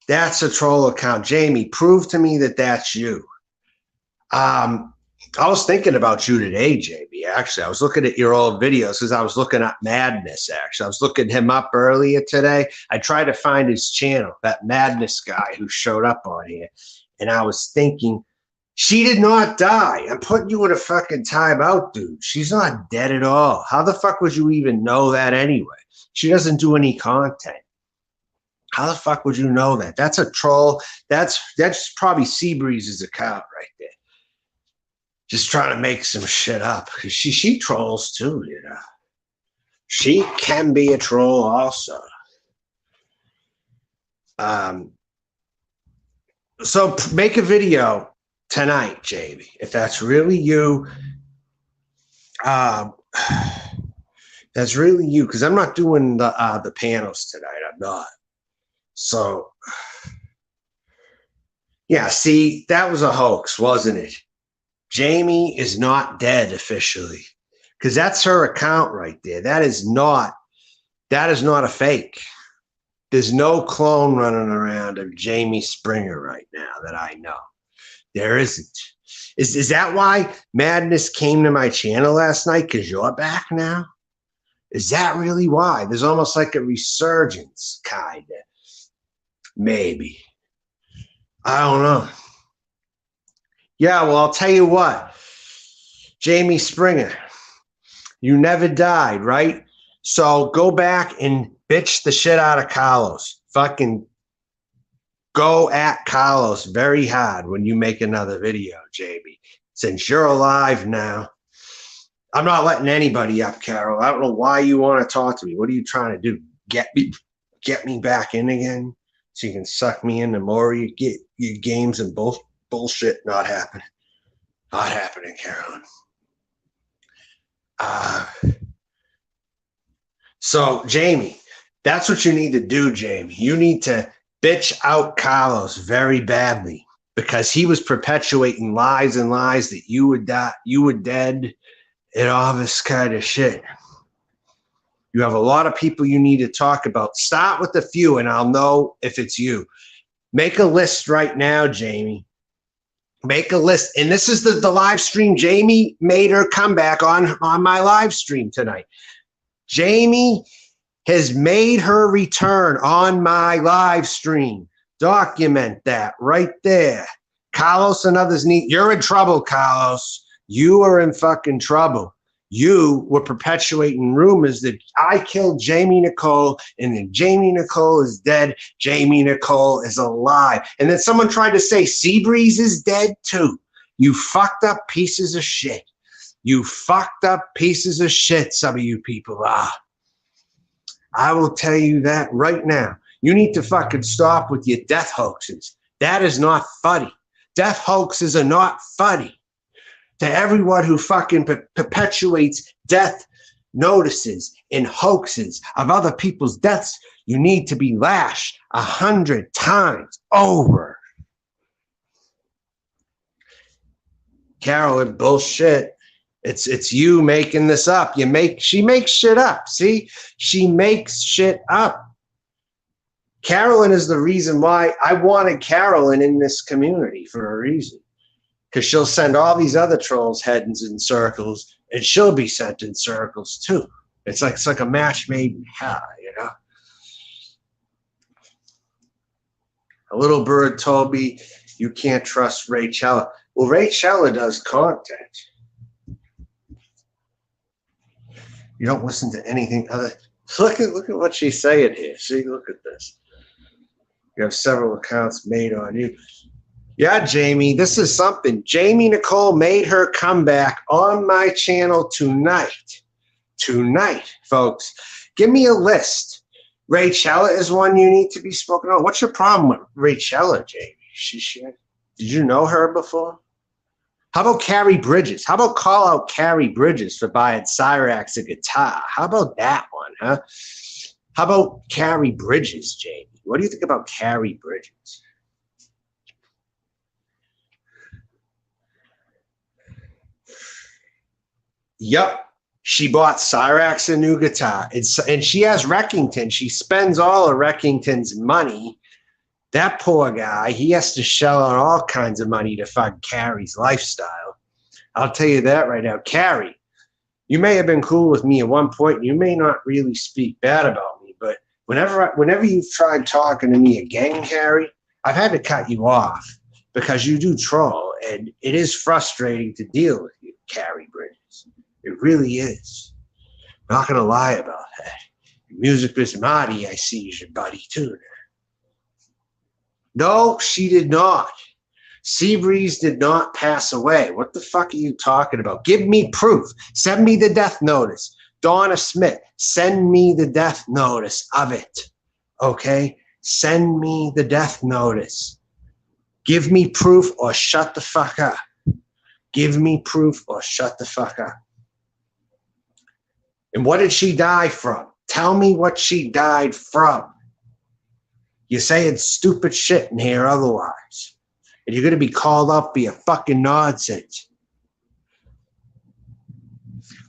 That's a troll account. Jamie, prove to me that that's you. I was thinking about you today, Jamie, actually. I was looking at your old videos because I was looking at Madness, actually. I was looking him up earlier today. I tried to find his channel, that Madness guy who showed up on here. And I was thinking, she did not die. I'm putting you in a fucking timeout, dude. She's not dead at all. How the fuck would you even know that anyway? She doesn't do any content. How the fuck would you know that? That's a troll. That's probably Seabreeze's account right there. Just trying to make some shit up. Because she trolls too, you know. She can be a troll also. So make a video tonight, Jamie, if that's really you. That's really you, because I'm not doing the panels tonight. I'm not. So, yeah, see, that was a hoax, wasn't it? Jamie is not dead officially, because that's her account right there. That is not a fake. There's no clone running around of Jamie Springer right now that I know. There isn't. Is that why Madness came to my channel last night? Because you're back now? Is that really why? There's almost like a resurgence, kind of. Maybe. I don't know. Yeah, well, I'll tell you what. Jamie Springer, you never died, right? So go back and bitch the shit out of Carlos. Fucking go at Carlos very hard when you make another video, Jamie. Since you're alive now, I'm not letting anybody up, Carol. I don't know why you want to talk to me. What are you trying to do? Get me back in again so you can suck me into more of your games and bullshit? Not happening. Not happening, Carolyn. So, Jamie, that's what you need to do, Jamie. You need to bitch out Carlos very badly because he was perpetuating lies and lies that you were dead and all this kind of shit. You have a lot of people you need to talk about. Start with a few, and I'll know if it's you. Make a list right now, Jamie. Make a list. And this is the live stream. Jamie made her comeback on my live stream tonight. Jamie has made her return on my live stream. Document that right there. Carlos and others need. You're in trouble, Carlos. You are in fucking trouble. You were perpetuating rumors that I killed Jamie Nicole and then Jamie Nicole is dead. Jamie Nicole is alive. And then someone tried to say Seabreeze is dead too. You fucked up pieces of shit. You fucked up pieces of shit, some of you people are. I will tell you that right now. You need to fucking stop with your death hoaxes. That is not funny. Death hoaxes are not funny. To everyone who fucking perpetuates death notices and hoaxes of other people's deaths, you need to be lashed 100 times over. Carolyn, bullshit. It's you making this up. She makes shit up. See? She makes shit up. Carolyn is the reason why I wanted Carolyn in this community, for a reason. Because she'll send all these other trolls heads in circles, and she'll be sent in circles too. It's like a match made in hell, you know? A little bird told me you can't trust Rachella. Well, Rachella does content. You don't listen to anything other. Look at what she's saying here. See, look at this. You have several accounts made on you. Yeah, Jamie, this is something. Jamie Nicole made her comeback on my channel tonight. Tonight, folks. Give me a list. Rachella is one you need to be spoken on. What's your problem with Rachella, Jamie? Did you know her before? How about Carrie Bridges? How about call out Carrie Bridges for buying Cyrax a guitar? How about that one, huh? How about Carrie Bridges, Jamie? What do you think about Carrie Bridges? Yep. She bought Cyrax a new guitar. And she has Reckington. She spends all of Reckington's money. That poor guy, he has to shell out all kinds of money to fund Carrie's lifestyle. I'll tell you that right now. Carrie, you may have been cool with me at one point. You may not really speak bad about me, but whenever you've tried talking to me again, Carrie, I've had to cut you off because you do troll, and it is frustrating to deal with you, Carrie Bridges. It really is. I'm not going to lie about that. Music Biz Marty, I see, is your buddy too. No, she did not. Seabreeze did not pass away. What the fuck are you talking about? Give me proof. Send me the death notice. Donna Smith, send me the death notice of it. Okay? Send me the death notice. Give me proof or shut the fuck up. Give me proof or shut the fuck up. And what did she die from? Tell me what she died from. You're saying stupid shit in here otherwise. And you're going to be called up for your fucking nonsense.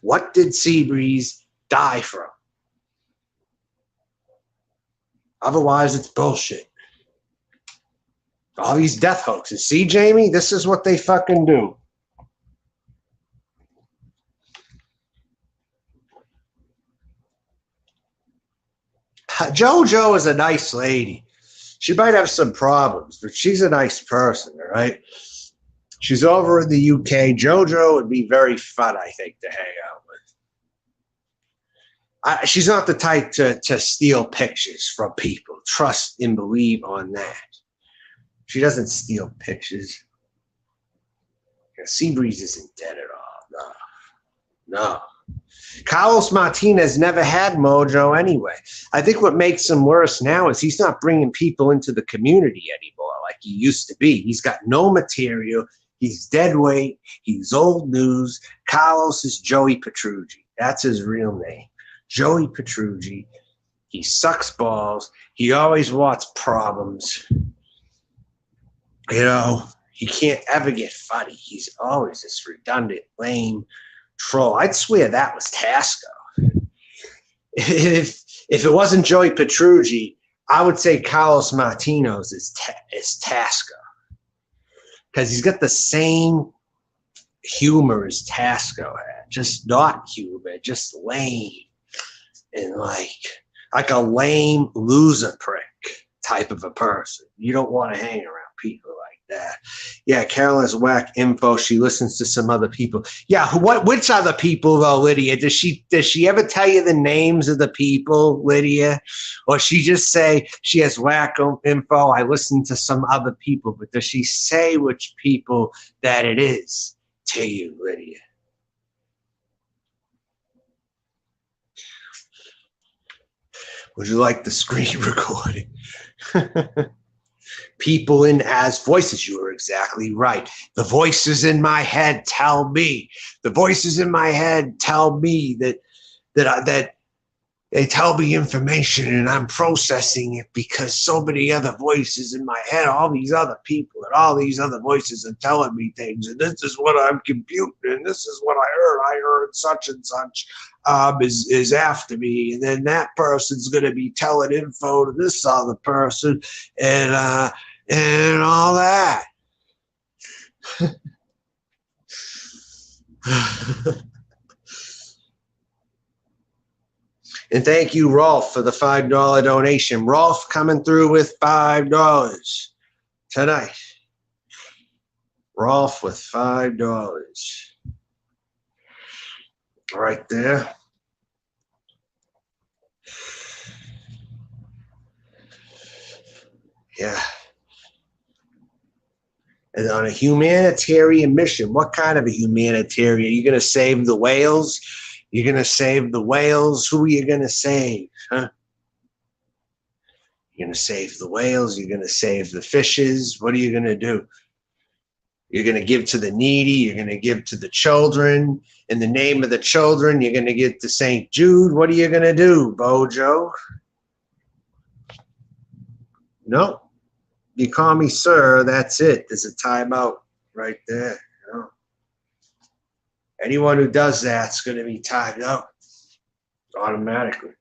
What did Seabreeze die from? Otherwise, it's bullshit. All these death hoaxes. See, Jamie? This is what they fucking do. JoJo is a nice lady. She might have some problems, but she's a nice person, all right? She's over in the UK. JoJo would be very fun, I think, to hang out with. She's not the type to steal pictures from people. Trust and believe on that. She doesn't steal pictures. Seabreeze isn't dead at all. No. Carlos Martinez never had mojo anyway. I think what makes him worse now is he's not bringing people into the community anymore like he used to be. He's got no material. He's dead weight. He's old news. Carlos is Joey Petrucci. That's his real name. Joey Petrucci. He sucks balls. He always wants problems. You know, he can't ever get funny. He's always this redundant, lame troll. I'd swear that was Tasco. if it wasn't Joey Petrucci, I would say Carlos Martino's is Tasco, because he's got the same humor as Tasco had, just not humor, just lame, and like a lame loser prick type of a person. You don't want to hang around people like that. Yeah, Carolyn's whack info. She listens to some other people. Yeah, which other people though, Lydia? Does she ever tell you the names of the people, Lydia? Or she just say she has whack info? I listen to some other people, but does she say which people that it is to you, Lydia? Would you like the screen recording? People in as voices. You are exactly right. The voices in my head tell me. The voices in my head tell me that they tell me information, and I'm processing it because so many other voices in my head, all these other people and all these other voices are telling me things, and this is what I'm computing, and this is what I heard. I heard such and such is after me, and then that person's going to be telling info to this other person, and all that. And thank you, Rolf, for the $5 donation. Rolf coming through with $5 tonight. Rolf with $5 right there. Yeah. And on a humanitarian mission. What kind of a humanitarian? Are you going to save the whales? You're going to save the whales? Who are you going to save? Huh? You're going to save the whales? You're going to save the fishes? What are you going to do? You're going to give to the needy. You're going to give to the children. In the name of the children, you're going to give to St. Jude. What are you going to do, Bojo? No. You call me sir, that's it. There's a timeout right there. You know? Anyone who does that's going to be timed out automatically.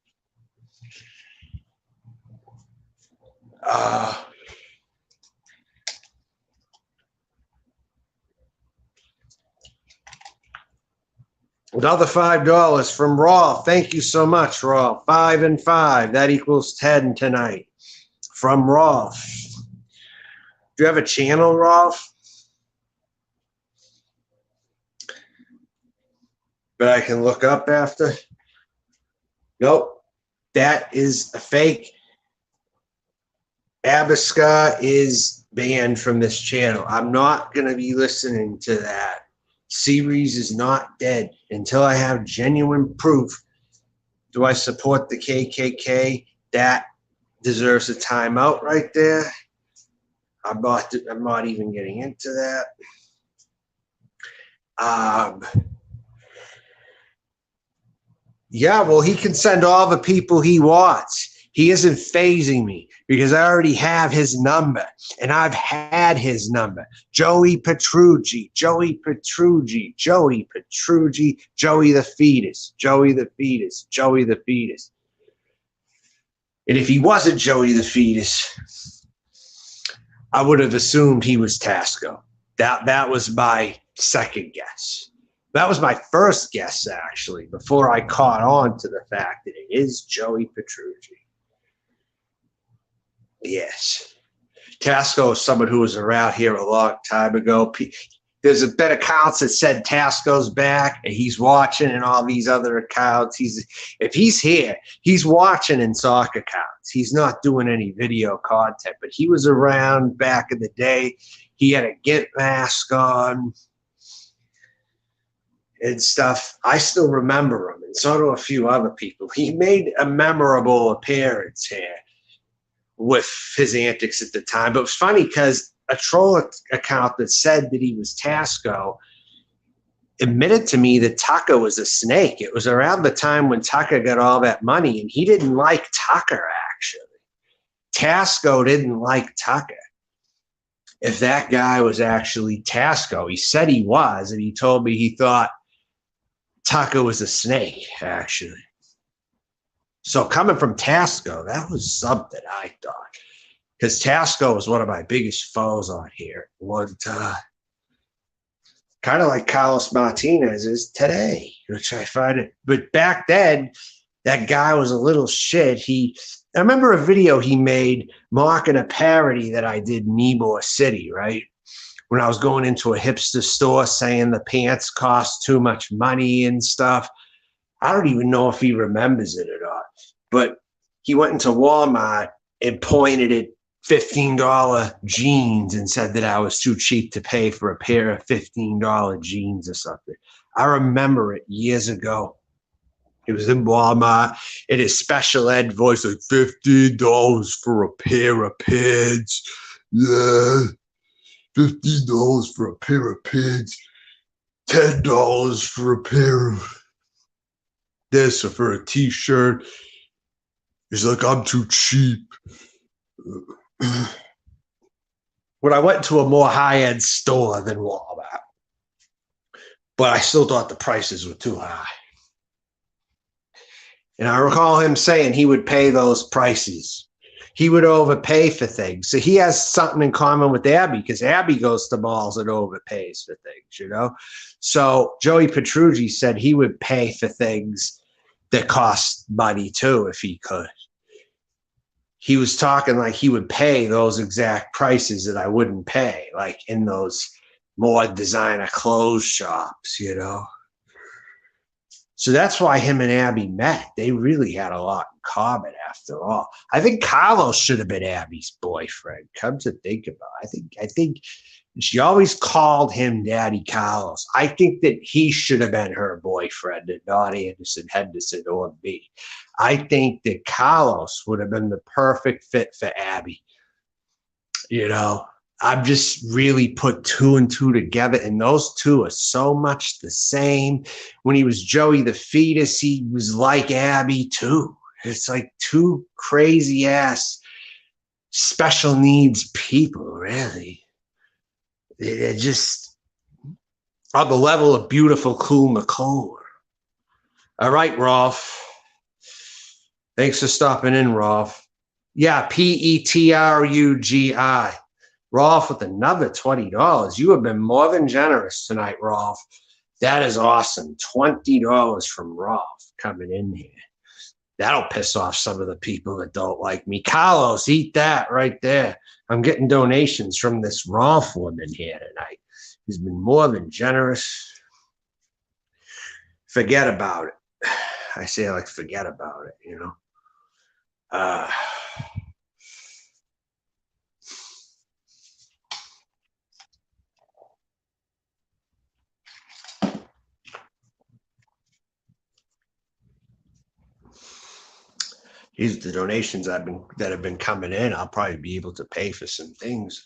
Another $5 from Rolf. Thank you so much, Rolf. 5 and 5. That equals 10 tonight. From Rolf. Do you have a channel, Rolf? But I can look up after. Nope. That is a fake. Abisca is banned from this channel. I'm not going to be listening to that. Series is not dead until I have genuine proof. Do I support the KKK? That deserves a timeout right there. I'm not even getting into that. Yeah, well, he can send all the people he wants. He isn't phasing me because I already have his number, and I've had his number. Joey Petrucci, Joey Petrucci, Joey Petrucci, Joey the fetus, Joey the fetus, Joey the fetus. And if he wasn't Joey the fetus, I would have assumed he was Tasco. That was my second guess. That was my first guess, actually, before I caught on to the fact that it is Joey Petrucci. Yes. Tasco is someone who was around here a long time ago. There's a been accounts that said Tasco's back and he's watching, and all these other accounts. If he's here, he's watching in soccer accounts. He's not doing any video content, but he was around back in the day. He had a Gint mask on and stuff. I still remember him, and so do a few other people. He made a memorable appearance here with his antics at the time. But it was funny because a troll account that said that he was Tasco admitted to me that Tucker was a snake. It was around the time when Tucker got all that money, and he didn't like Tucker, actually. Tasco didn't like Tucker. If that guy was actually Tasco, he said he was, and he told me he thought Tucker was a snake, actually. So coming from Tasco, that was something, I thought. Because Tasco was one of my biggest foes on here. One time. Kind of like Carlos Martinez is today, which I find it. But back then, that guy was a little shit. I remember a video he made mocking a parody that I did in Ybor City, right? When I was going into a hipster store saying the pants cost too much money and stuff. I don't even know if he remembers it or not. But he went into Walmart and pointed at $15 jeans and said that I was too cheap to pay for a pair of $15 jeans or something. I remember it years ago. It was in Walmart in his special ed voice, like $15 for a pair of pants. Yeah, $15 for a pair of pants. $10 for a pair of this or for a t-shirt. He's like, I'm too cheap. When I went to a more high-end store than Walmart, but I still thought the prices were too high. And I recall him saying he would pay those prices. He would overpay for things. So he has something in common with Abby, because Abby goes to malls and overpays for things, you know? So Joey Petrucci said he would pay for things that cost money too if he could. He was talking like he would pay those exact prices that I wouldn't pay, like in those more designer clothes shops, you know? So that's why him and Abby met. They really had a lot in common after all. I think Carlos should have been Abby's boyfriend. Come to think about it. I think she always called him Daddy Carlos. I think that he should have been her boyfriend and not Anderson Henderson or me. I think that Carlos would have been the perfect fit for Abby. You know, I've just really put two and two together, and those two are so much the same. When he was Joey the fetus, he was like Abby too. It's like two crazy ass special needs people, really. They're just on the level of beautiful, cool McClure. All right, Rolf. Thanks for stopping in, Rolf. Yeah, Petrugi. Rolf with another $20. You have been more than generous tonight, Rolf. That is awesome. $20 from Rolf coming in here. That'll piss off some of the people that don't like me. Carlos, eat that right there. I'm getting donations from this Rolf woman here tonight. He's been more than generous. Forget about it. I say like forget about it, you know. These are the donations that have been coming in. I'll probably be able to pay for some things.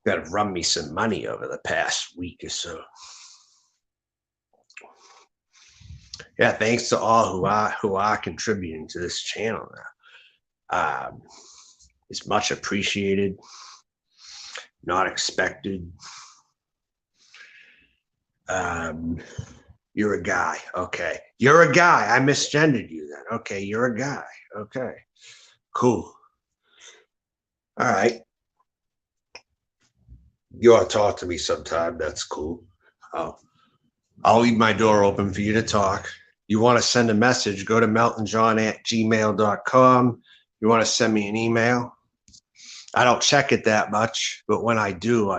Got to run me some money over the past week or so. Yeah, thanks to all who are contributing to this channel now. It's much appreciated. Not expected. You're a guy. Okay. You're a guy. I misgendered you then. Okay, you're a guy. Okay. Cool. All right. You ought to talk to me sometime. That's cool. I'll leave my door open for you to talk. You want to send a message, go to meltonjohn@gmail.com. You want to send me an email? I don't check it that much, but when I do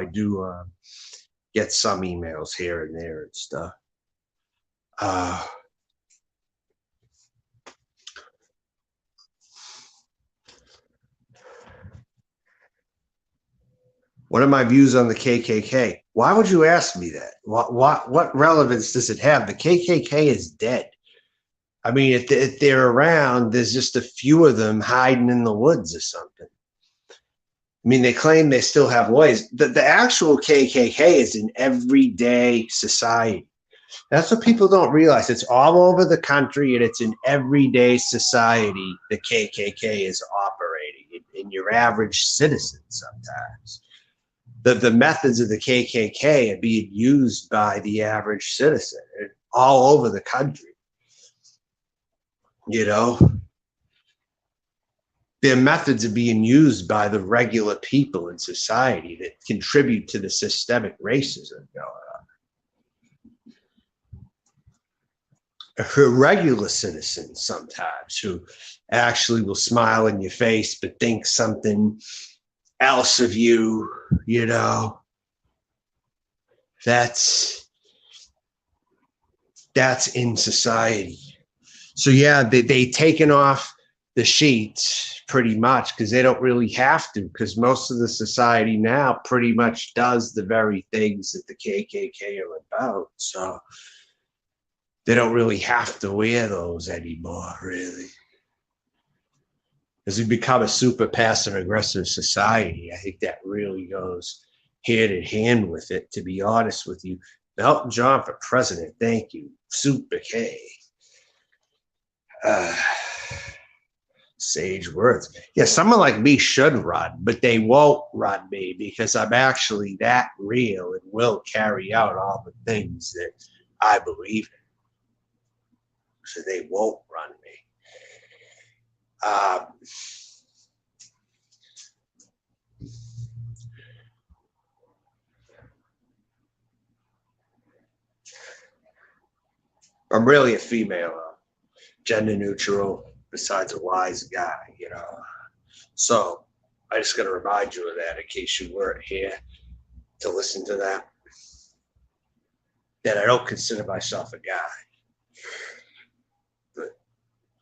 get some emails here and there and stuff. What are my views on the KKK? Why would you ask me that? What relevance does it have? The KKK is dead. I mean, if they're around, there's just a few of them hiding in the woods or something. I mean, they claim they still have lawyers. The actual KKK is in everyday society. That's what people don't realize. It's all over the country, and it's in everyday society. The KKK is operating in your average citizen sometimes. The methods of the KKK are being used by the average citizen all over the country. You know, their methods are being used by the regular people in society that contribute to the systemic racism going on. Irregular citizens sometimes who actually will smile in your face but think something else of you, you know. That's in society. So yeah, they taken off the sheets pretty much because they don't really have to, because most of the society now pretty much does the very things that the KKK are about. So they don't really have to wear those anymore, really. As we become a super passive aggressive society, I think that really goes hand in hand with it, to be honest with you. Elton John for president, thank you. Super K. Sage words. Yeah, someone like me should run, but they won't run me because I'm actually that real and will carry out all the things that I believe in. So they won't run me. I'm really a female, gender neutral, besides a wise guy, you know. So I just got to remind you of that in case you weren't here to listen to that. That I don't consider myself a guy. But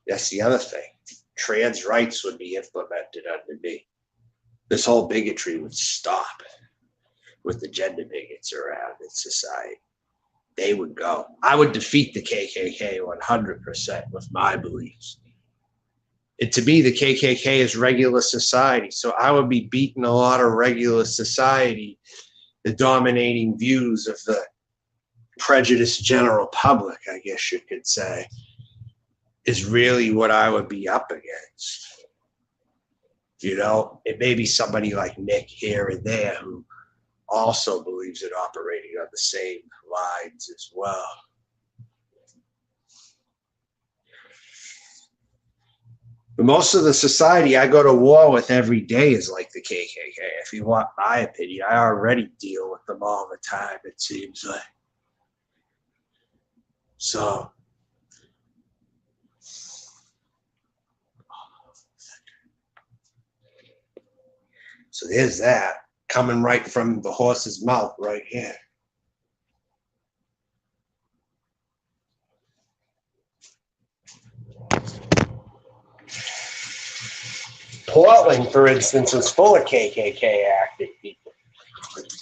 that's the other thing. Trans rights would be implemented under me. This whole bigotry would stop with the gender bigots around in society. They would go. I would defeat the KKK 100% with my beliefs. And to me, the KKK is regular society. So I would be beating a lot of regular society, the dominating views of the prejudiced general public, I guess you could say, is really what I would be up against. You know, it may be somebody like Nick here and there who also believes in operating on the same lines as well. But most of the society I go to war with every day is like the KKK. If you want my opinion, I already deal with them all the time, it seems like. So there's that coming right from the horse's mouth right here. Portland, for instance, was full of KKK active people.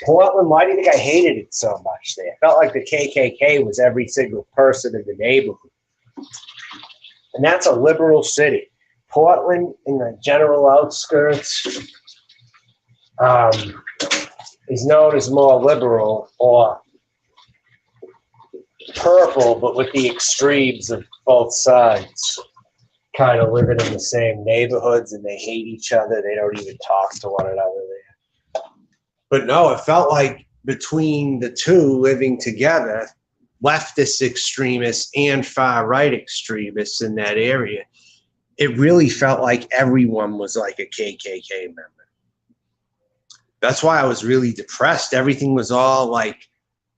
Portland, why do you think I hated it so much there? I felt like the KKK was every single person in the neighborhood. And that's a liberal city. Portland, in the general outskirts, is known as more liberal or purple, but with the extremes of both sides. Kind of living in the same neighborhoods, and they hate each other. They don't even talk to one another there. But no, it felt like between the two living together, leftist extremists and far right extremists in that area, it really felt like everyone was like a KKK member. That's why I was really depressed. Everything was all like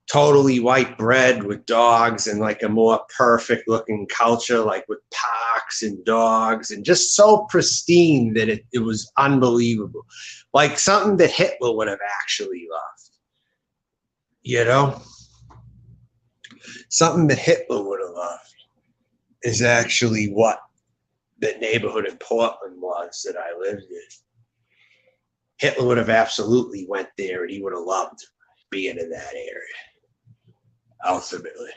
totally white bread with dogs and like a more perfect looking culture, like with parks and dogs, and just so pristine that it was unbelievable. Like something that Hitler would have actually loved, you know? Something that Hitler would have loved is actually what the neighborhood in Portland was that I lived in. Hitler would have absolutely went there, and he would have loved being in that area. Ultimately.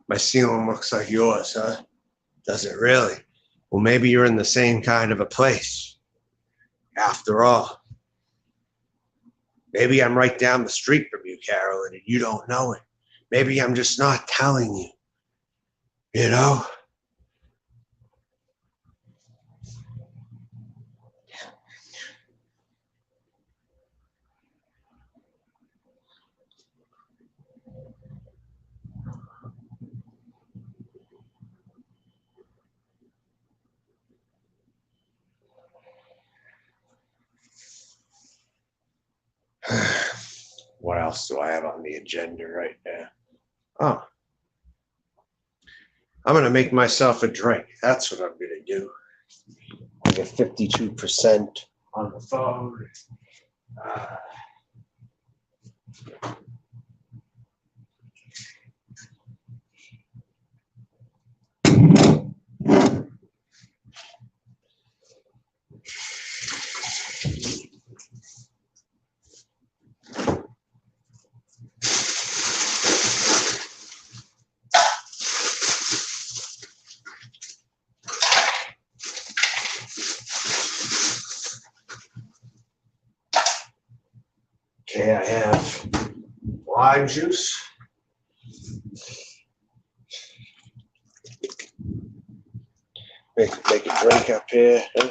My ceiling looks like yours, huh? Does it really? Well, maybe you're in the same kind of a place. After all. Maybe I'm right down the street from you, Carolyn, and you don't know it. Maybe I'm just not telling you. You know? else do I have on the agenda right now? Oh, I'm going to make myself a drink. That's what I'm going to do. I get 52% on the phone. Okay, I have lime juice. Make a drink up here. Huh?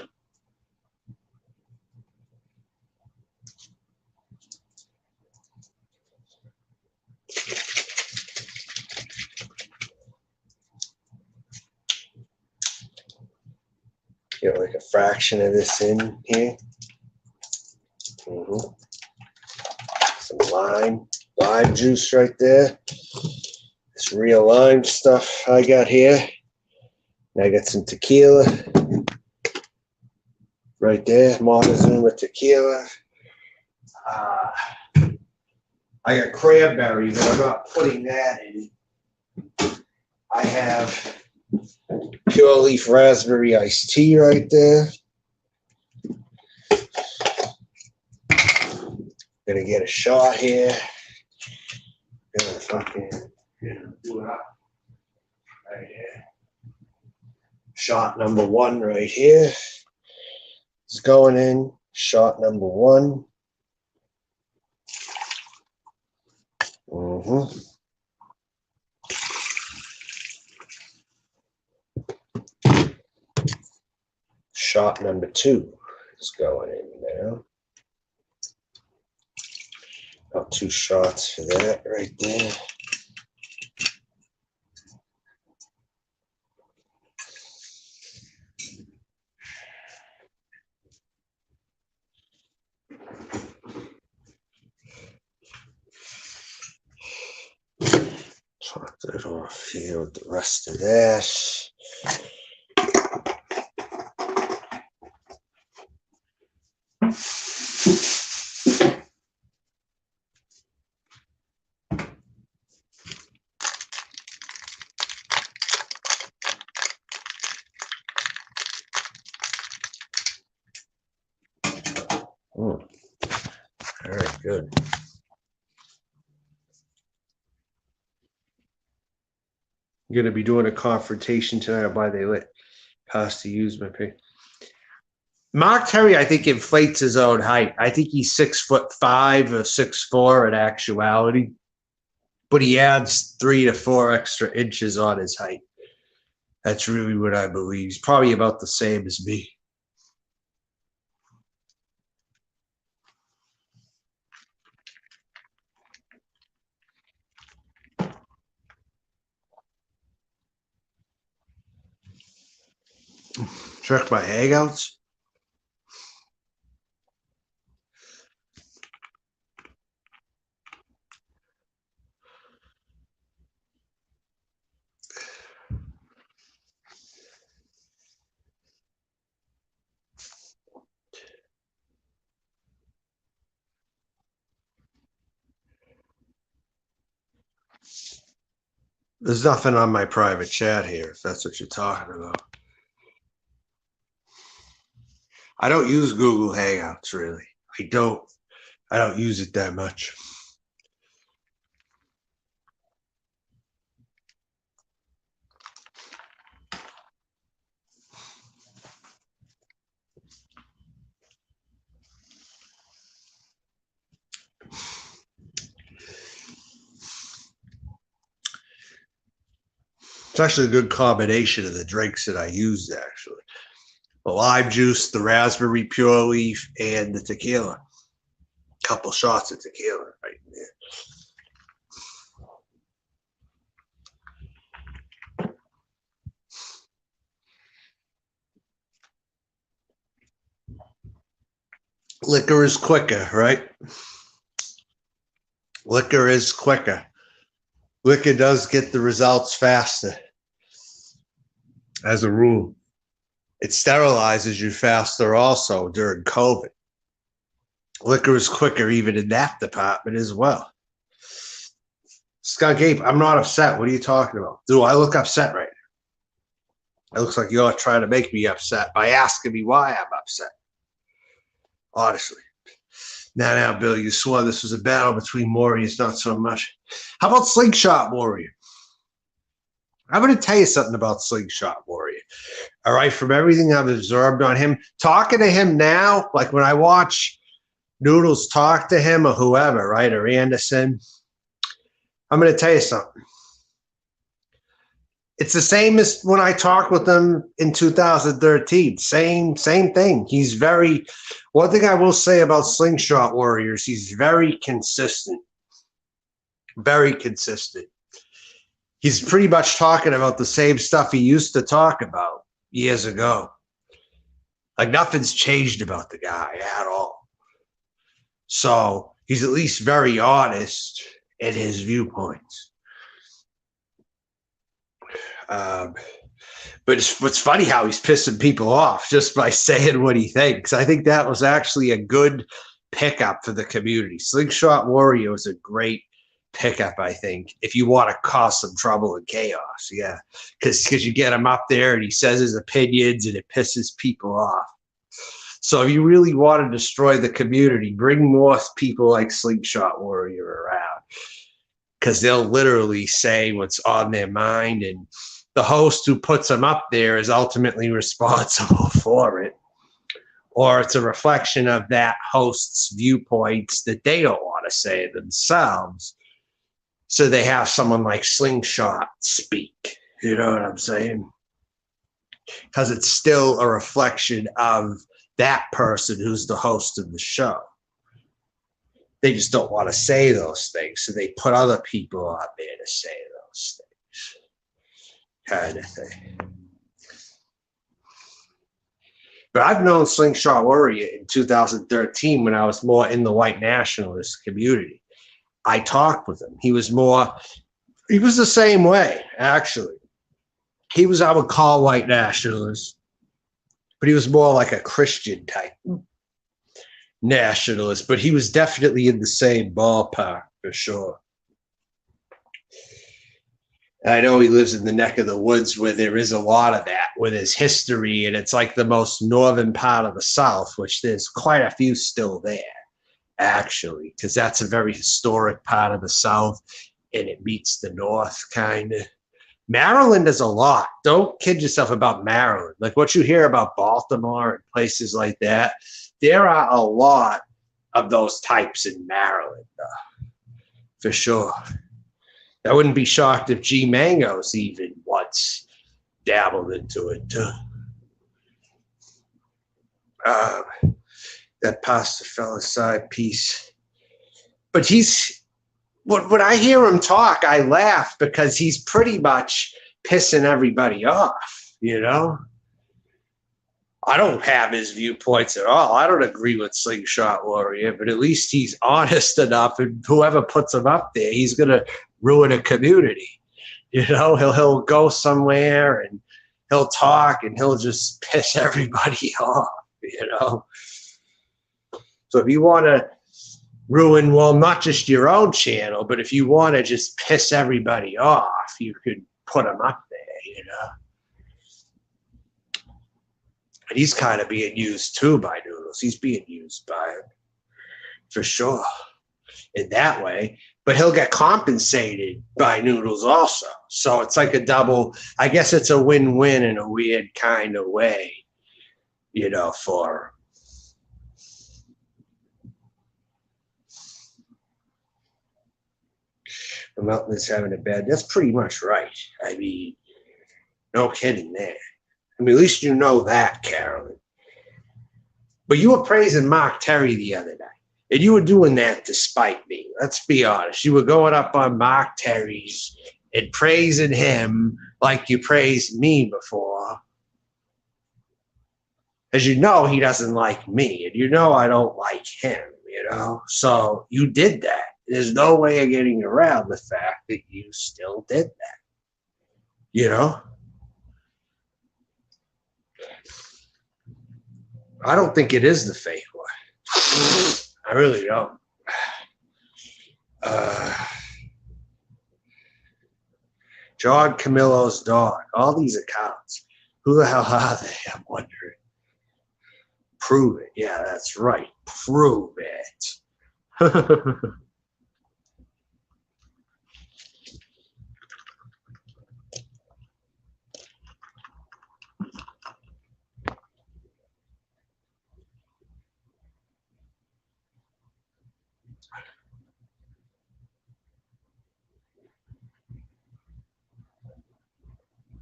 Get like a fraction of this in here. Some lime juice right there. This real lime stuff I got here. And I got some tequila right there, Montezuma tequila. I got cranberry, but I'm not putting that in. I have pure leaf raspberry iced tea right there. Gonna get a shot here. Gonna fucking do it up right here. Shot number one right here. It's going in. Shot number one. Shot number two is going in now. About 2 shots for that right there. Top that off here with the rest of that. Very good. I'm going to be doing a confrontation tonight on why they let Costa use my pick. Mark Terry, I think, inflates his own height. I think he's 6'5" or 6'4" in actuality, but he adds 3 to 4 extra inches on his height. That's really what I believe. He's probably about the same as me. Check my hangouts. There's nothing on my private chat here, if that's what you're talking about. I don't use Google Hangouts, really. I don't use it that much. It's actually a good combination of the drinks that I used, actually. The lime juice, the raspberry pure leaf, and the tequila. Couple shots of tequila right there. Liquor is quicker, right? Liquor is quicker. Liquor does get the results faster, as a rule. It sterilizes you faster also during COVID. Liquor is quicker even in that department as well. Skunk Ape, I'm not upset. What are you talking about? Do I look upset right now? It looks like you're trying to make me upset by asking me why I'm upset. Honestly. Now, Bill, you swore this was a battle between warriors, not so much. How about Slingshot Warrior? I'm going to tell you something about Slingshot Warrior. All right, from everything I've observed on him, talking to him now, like when I watch Noodles talk to him or whoever, right, or Anderson, I'm going to tell you something. It's the same as when I talked with him in 2013. Same thing. He's very, one thing I will say about Slingshot Warriors, he's very consistent. Very consistent. He's pretty much talking about the same stuff he used to talk about years ago. Like nothing's changed about the guy at all. So he's at least very honest in his viewpoints. But it's funny how he's pissing people off just by saying what he thinks. I think that was actually a good pickup for the community. Slingshot Warrior is a great pickup, I think, if you want to cause some trouble and chaos. Yeah, because you get him up there and he says his opinions and it pisses people off. So if you really want to destroy the community, bring more people like Slingshot Warrior around, because they'll literally say what's on their mind, and the host who puts them up there is ultimately responsible for it. Or it's a reflection of that host's viewpoints that they don't want to say themselves. So they have someone like Slingshot speak. You know what I'm saying? Because it's still a reflection of that person who's the host of the show. They just don't want to say those things. So they put other people out there to say those things. Kind of thing. But I've known Slingshot Warrior in 2013 when I was more in the white nationalist community. I talked with him. He was the same way, actually. He was, I would call, white nationalist, but he was more like a Christian type nationalist, but he was definitely in the same ballpark for sure. I know he lives in the neck of the woods where there is a lot of that, with his history, and it's like the most northern part of the South, which there's quite a few still there, actually, because that's a very historic part of the South, and it meets the North, kind of. Maryland is a lot. Don't kid yourself about Maryland. Like what you hear about Baltimore and places like that, there are a lot of those types in Maryland, for sure. I wouldn't be shocked if G Mango's even once dabbled into it too. That pasta fell aside piece. But when I hear him talk, I laugh because he's pretty much pissing everybody off, you know? I don't have his viewpoints at all. I don't agree with Slingshot Warrior, but at least he's honest enough, and whoever puts him up there, he's going to ruin a community. You know, he'll go somewhere and he'll talk and he'll just piss everybody off, you know? So if you want to ruin, well, not just your own channel, but if you want to just piss everybody off, you could put him up there, you know? And he's kind of being used too by Noodles. He's being used by him, for sure, in that way. But he'll get compensated by Noodles also. So it's like a double, I guess it's a win-win in a weird kind of way, you know, for the mountain is having a bad. That's pretty much right. I mean, no kidding there. I mean, at least you know that, Carolyn. But you were praising Mark Terry the other night, and you were doing that despite me. Let's be honest. You were going up on Mark Terry's and praising him like you praised me before. As you know, he doesn't like me, and you know I don't like him, you know? So you did that, There's no way of getting around the fact that you still did that. You know? I don't think it is the fake one. I really don't. John Camillo's dog. All these accounts. Who the hell are they? I'm wondering. Prove it. Yeah, that's right. Prove it.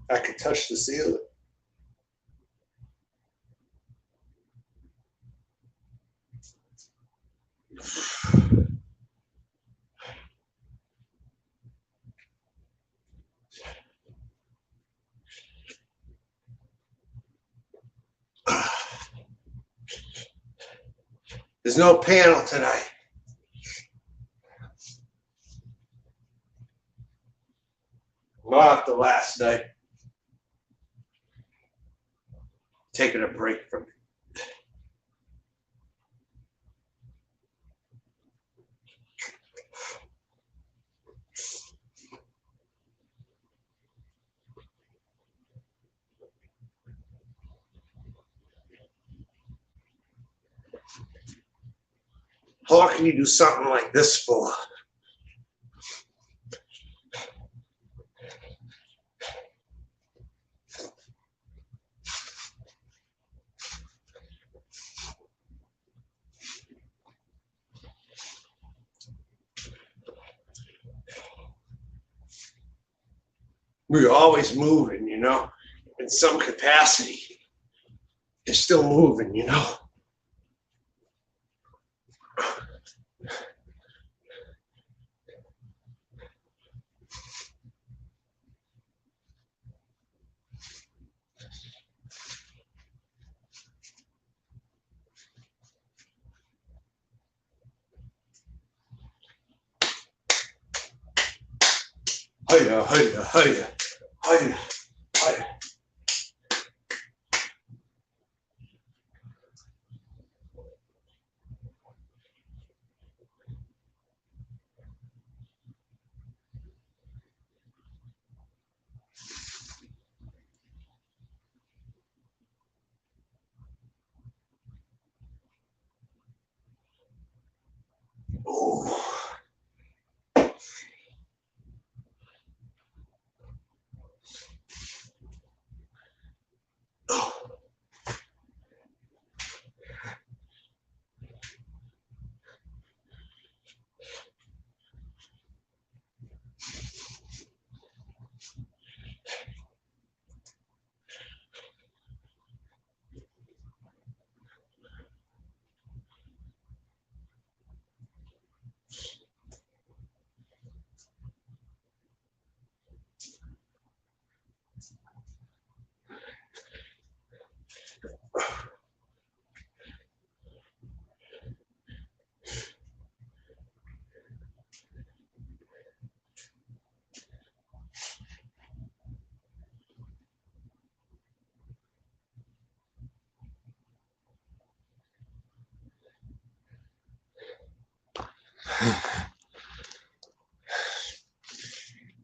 I could touch the ceiling. There's no panel tonight. Not the last night. Taking a break from it. How long can you do something like this for? We're always moving, you know, in some capacity. You're still moving, you know. Hiya, hiya, hiya, hiya, hiya. Ooh.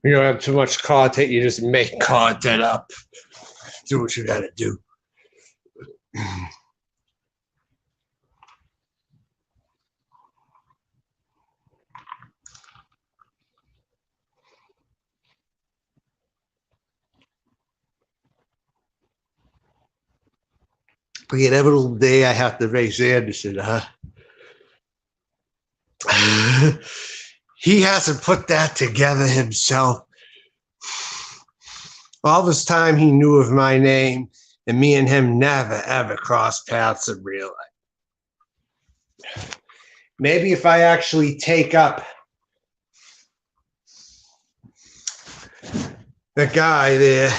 You don't have too much content, you just make content up. Do what you gotta do. The inevitable day I have to race Anderson, huh? He hasn't put that together himself. All this time he knew of my name, and me and him never, ever crossed paths in real life. Maybe if I actually take up the guy there,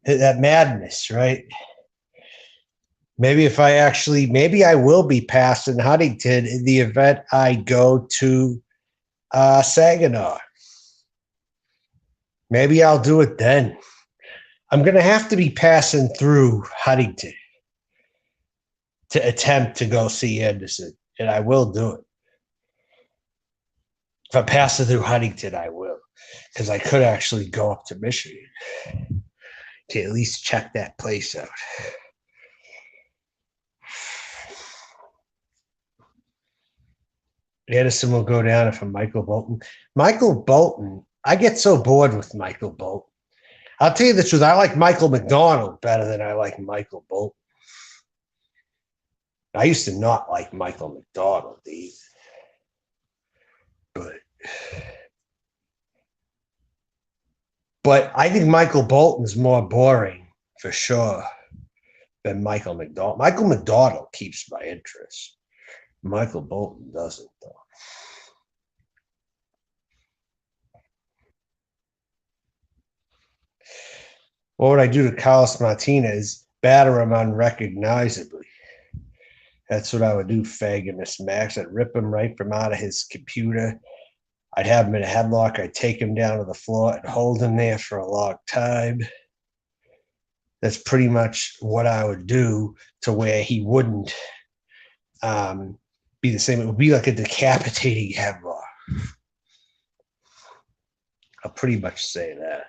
that madness, right? Maybe if I actually, maybe I will be passing Huntington in the event I go to Saginaw. Maybe I'll do it then. I'm going to have to be passing through Huntington to attempt to go see Anderson, and I will do it. If I'm passing through Huntington, I will, because I could actually go up to Michigan to at least check that place out. Anderson will go down if I'm Michael Bolton. Michael Bolton, I get so bored with Michael Bolton. I'll tell you the truth. I like Michael McDonald better than I like Michael Bolton. I used to not like Michael McDonald either. But I think Michael Bolton's more boring for sure than Michael McDonald. Michael McDonald keeps my interest. Michael Bolton doesn't, though. What would I do to Carlos Martinez? Batter him unrecognizably. That's what I would do, Fagamus Max. I'd rip him right from out of his computer. I'd have him in a headlock. I'd take him down to the floor and hold him there for a long time. That's pretty much what I would do to where he wouldn't be the same. It would be like a decapitating headlock. I'll pretty much say that.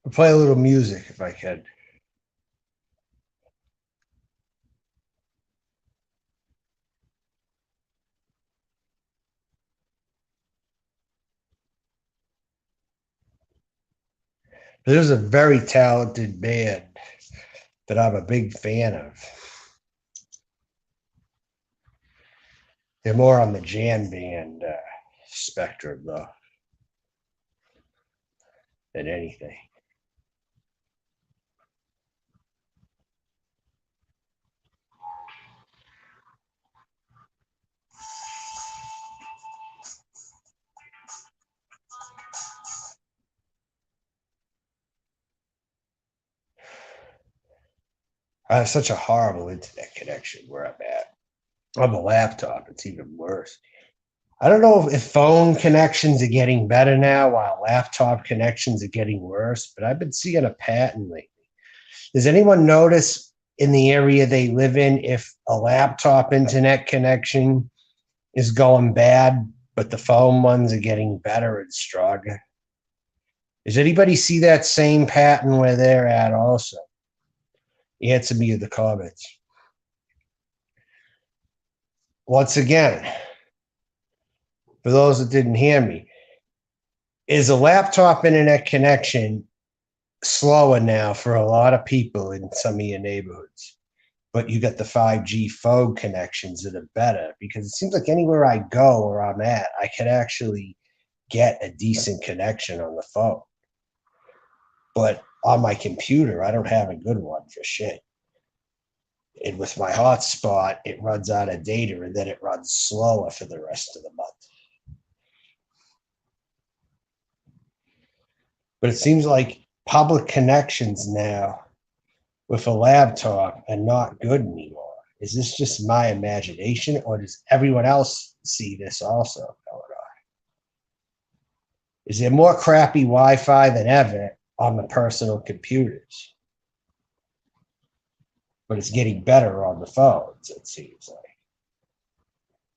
I'll play a little music if I can. There's a very talented band that I'm a big fan of. They're more on the jam band spectrum, though, than anything. I have such a horrible internet connection where I'm at. On the laptop, it's even worse. I don't know if phone connections are getting better now while laptop connections are getting worse, but I've been seeing a pattern lately. Does anyone notice in the area they live in if a laptop internet connection is going bad, but the phone ones are getting better and stronger? Does anybody see that same pattern where they're at also? Answer me in the comments. Once again, for those that didn't hear me, is a laptop internet connection slower now for a lot of people in some of your neighborhoods? But you got the 5G phone connections that are better, because it seems like anywhere I go or I'm at, I can actually get a decent connection on the phone. But on my computer, I don't have a good one for shit. And with my hotspot, it runs out of data and then it runs slower for the rest of the month. But it seems like public connections now with a laptop are not good anymore. Is this just my imagination, or does everyone else see this also going on? Is there more crappy Wi-Fi than ever on the personal computers? But it's getting better on the phones, it seems like.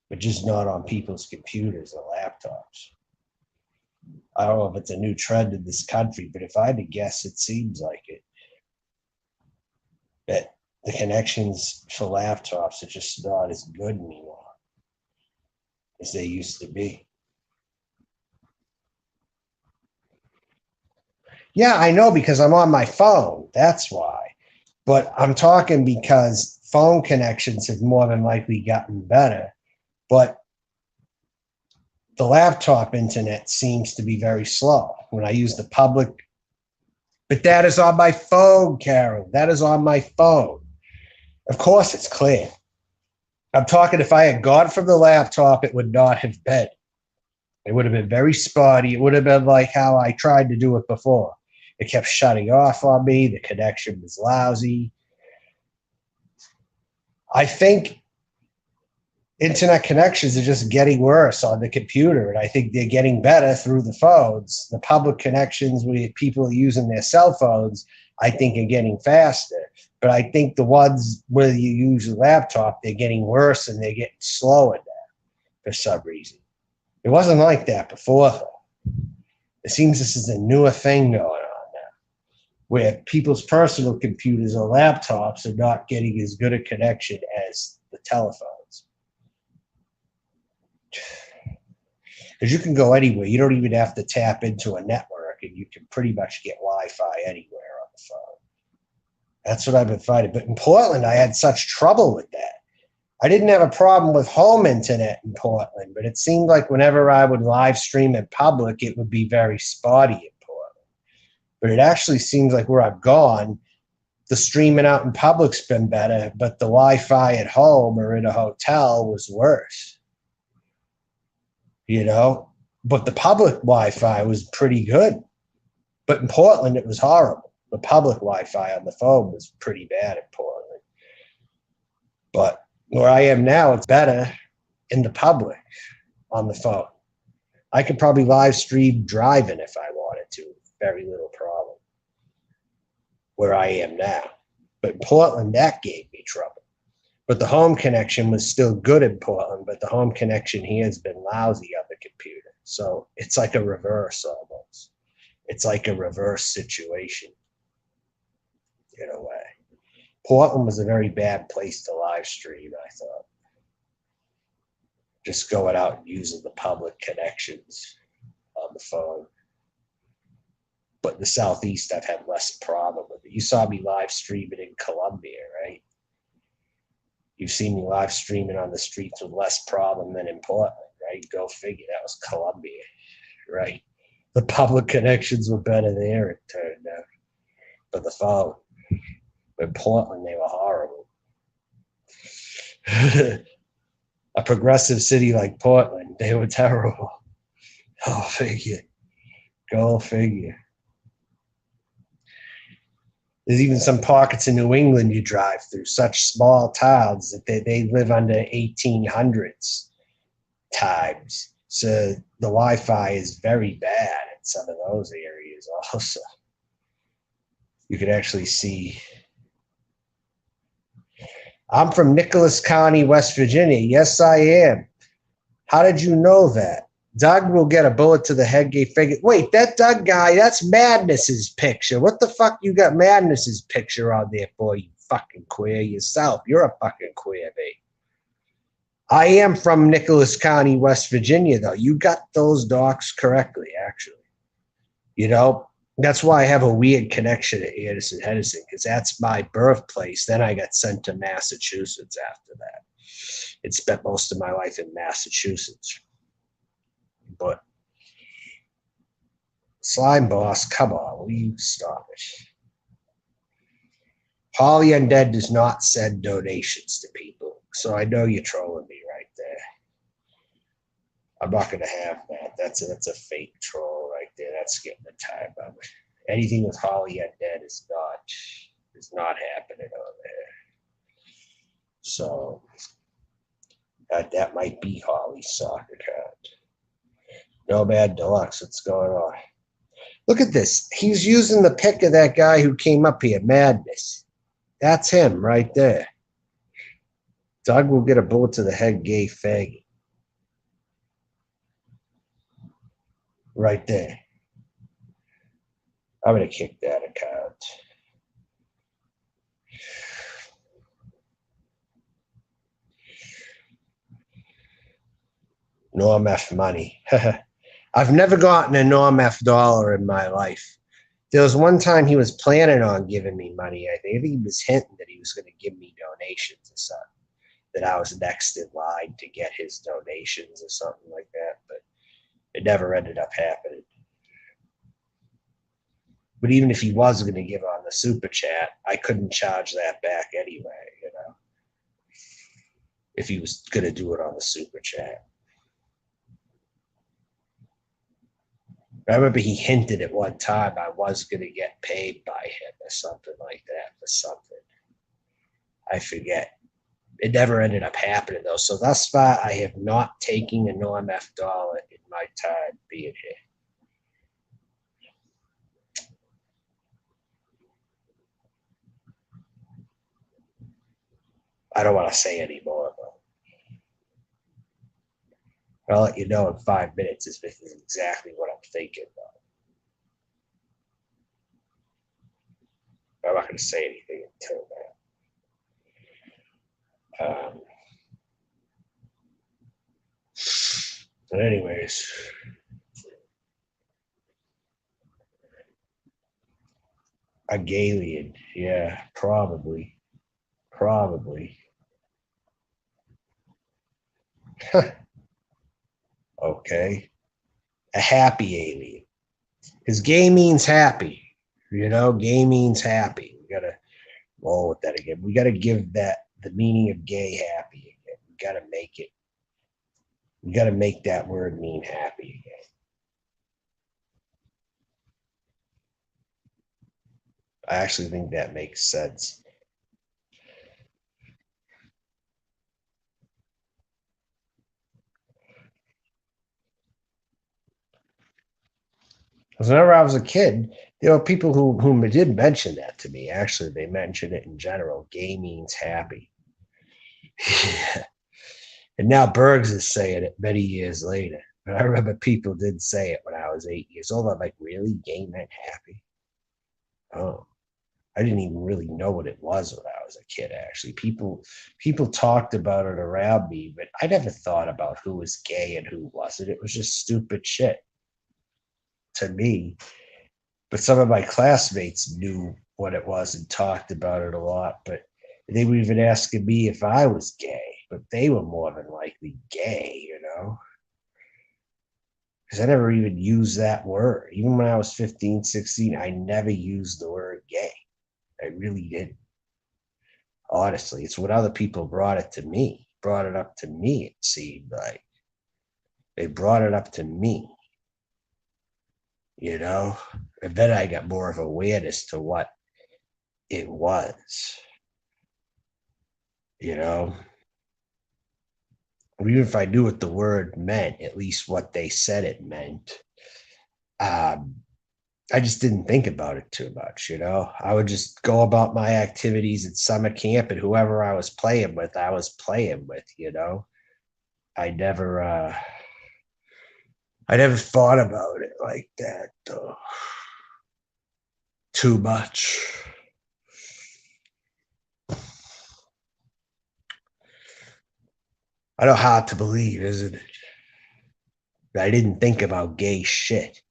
But just not on people's computers or laptops. I don't know if it's a new trend in this country, but if I had to guess, it seems like it. That the connections for laptops are just not as good anymore as they used to be. Yeah, I know, because I'm on my phone. That's why. But I'm talking because phone connections have more than likely gotten better. But the laptop internet seems to be very slow when I use the public. But that is on my phone, Carol. That is on my phone. Of course, it's clear. I'm talking, if I had gone from the laptop, it would not have been. It would have been very spotty. It would have been like how I tried to do it before. It kept shutting off on me. The connection was lousy. I think internet connections are just getting worse on the computer, and I think they're getting better through the phones. The public connections with people using their cell phones, I think, are getting faster. But I think the ones where you use a laptop, they're getting worse and they're getting slower now for some reason. It wasn't like that before, though. It seems this is a newer thing going on now, where people's personal computers or laptops are not getting as good a connection as the telephones. Because you can go anywhere. You don't even have to tap into a network, and you can pretty much get Wi-Fi anywhere on the phone. That's what I've been finding. But in Portland, I had such trouble with that. I didn't have a problem with home internet in Portland, but it seemed like whenever I would live stream in public, it would be very spotty in Portland. But it actually seems like where I've gone, the streaming out in public's been better, but the Wi-Fi at home or in a hotel was worse. You know, but the public Wi-Fi was pretty good. But in Portland, it was horrible. The public Wi-Fi on the phone was pretty bad in Portland. But where I am now, it's better in the public on the phone. I could probably live stream driving if I wanted to. Very little problem. Where I am now. But in Portland, that gave me trouble. But the home connection was still good in Portland, but the home connection here has been lousy on the computer. So it's like a reverse almost. It's like a reverse situation in a way. Portland was a very bad place to live stream, I thought. Just going out and using the public connections on the phone. But in the Southeast, I've had less problem with it. You saw me live streaming in Columbia, right? You've seen me live streaming on the streets with less problem than in Portland, right? Go figure. That was Columbia, right? The public connections were better there, it turned out. But the phone, in Portland, they were horrible. A progressive city like Portland, they were terrible. Go figure. Go figure. There's even some pockets in New England you drive through, such small towns that they live under 1800s times. So the Wi-Fi is very bad in some of those areas also. You could actually see. I'm from Nicholas County, West Virginia. Yes, I am. How did you know that? Doug will get a bullet to the head, gay figure. Wait, that Doug guy, that's Madness's picture. What the fuck you got Madness's picture on there for, you fucking queer yourself? You're a fucking queer, babe. I am from Nicholas County, West Virginia, though. You got those docs correctly, actually. You know, that's why I have a weird connection to Anderson, Henderson, because that's my birthplace. Then I got sent to Massachusetts after that. And spent most of my life in Massachusetts. But Slime Boss, come on, will you stop it? Holly Undead does not send donations to people, so I know you're trolling me right there. I'm not going to have that. That's a fake troll right there. That's getting the time of it. Anything with Holly Undead is not happening over there. So that might be Holly's soccer card. Nomad Deluxe, what's going on? Look at this. He's using the pic of that guy who came up here, Madness. That's him right there. Doug will get a bullet to the head, gay faggot. Right there. I'm going to kick that account. Norm F money. I've never gotten a Norm F dollar in my life. There was one time he was planning on giving me money. I think he was hinting that he was going to give me donations or something, that I was next in line to get his donations or something like that. But it never ended up happening. But even if he was going to give on the super chat, I couldn't charge that back anyway, you know, if he was going to do it on the super chat. I remember he hinted at one time I was going to get paid by him or something like that for something. I forget. It never ended up happening though. So thus far, I have not taken a Norm F dollar in my time being here. I don't want to say any more though. I'll let you know in 5 minutes if this is exactly what I'm thinking though. I'm not going to say anything until that. But anyways, a Galian, yeah, probably. Okay, a happy alien, because gay means happy. You know, gay means happy. We gotta roll with that again. We gotta give that the meaning of gay happy again. We gotta make it. We gotta make that word mean happy again. I actually think that makes sense. Because whenever I was a kid, there were people who did mention that to me. Actually, they mentioned it in general. Gay means happy. And now Bergs is saying it many years later. But I remember people did say it when I was 8 years old. I'm like, really? Gay meant happy? Oh, I didn't even really know what it was when I was a kid. Actually, people talked about it around me, but I never thought about who was gay and who wasn't. It was just stupid shit to me. But some of my classmates knew what it was and talked about it a lot. But they were even asking me if I was gay, but they were more than likely gay, you know, because I never even used that word. Even when I was 15, 16, I never used the word gay. I really didn't. Honestly, it's when other people brought it up to me, it seemed like. They brought it up to me, you know? And then I got more of awareness to what it was, you know? Even if I knew what the word meant, at least what they said it meant, um, I just didn't think about it too much, you know? I would just go about my activities at summer camp, and whoever I was playing with, you know? I never, uh, I never thought about it like that, though. Too much. I know hard to believe, isn't it? I didn't think about gay shit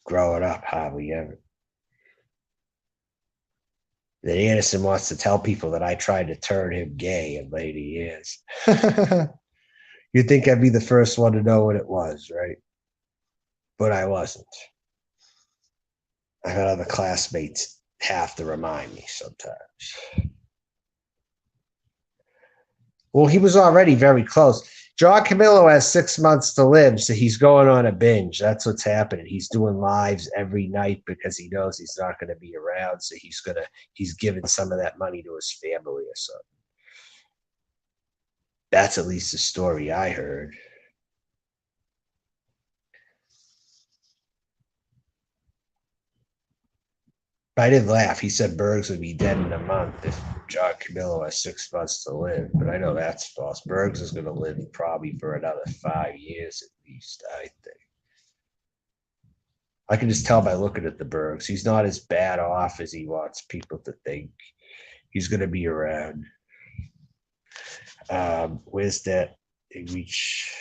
growing up, hardly ever. That Anderson wants to tell people that I tried to turn him gay in later years. You'd think I'd be the first one to know what it was, right? But I wasn't. I had other classmates have to remind me sometimes. Well, he was already very close. John Camillo has 6 months to live, so he's going on a binge. That's what's happening. He's doing lives every night because he knows he's not going to be around. So he's giving some of that money to his family or something. That's at least the story I heard. I did laugh. He said Bergs would be dead in a month if John Camillo has 6 months to live. But I know that's false. Bergs is going to live probably for another 5 years at least, I think. I can just tell by looking at the Bergs. He's not as bad off as he wants people to think. He's going to be around. Where's that? They reach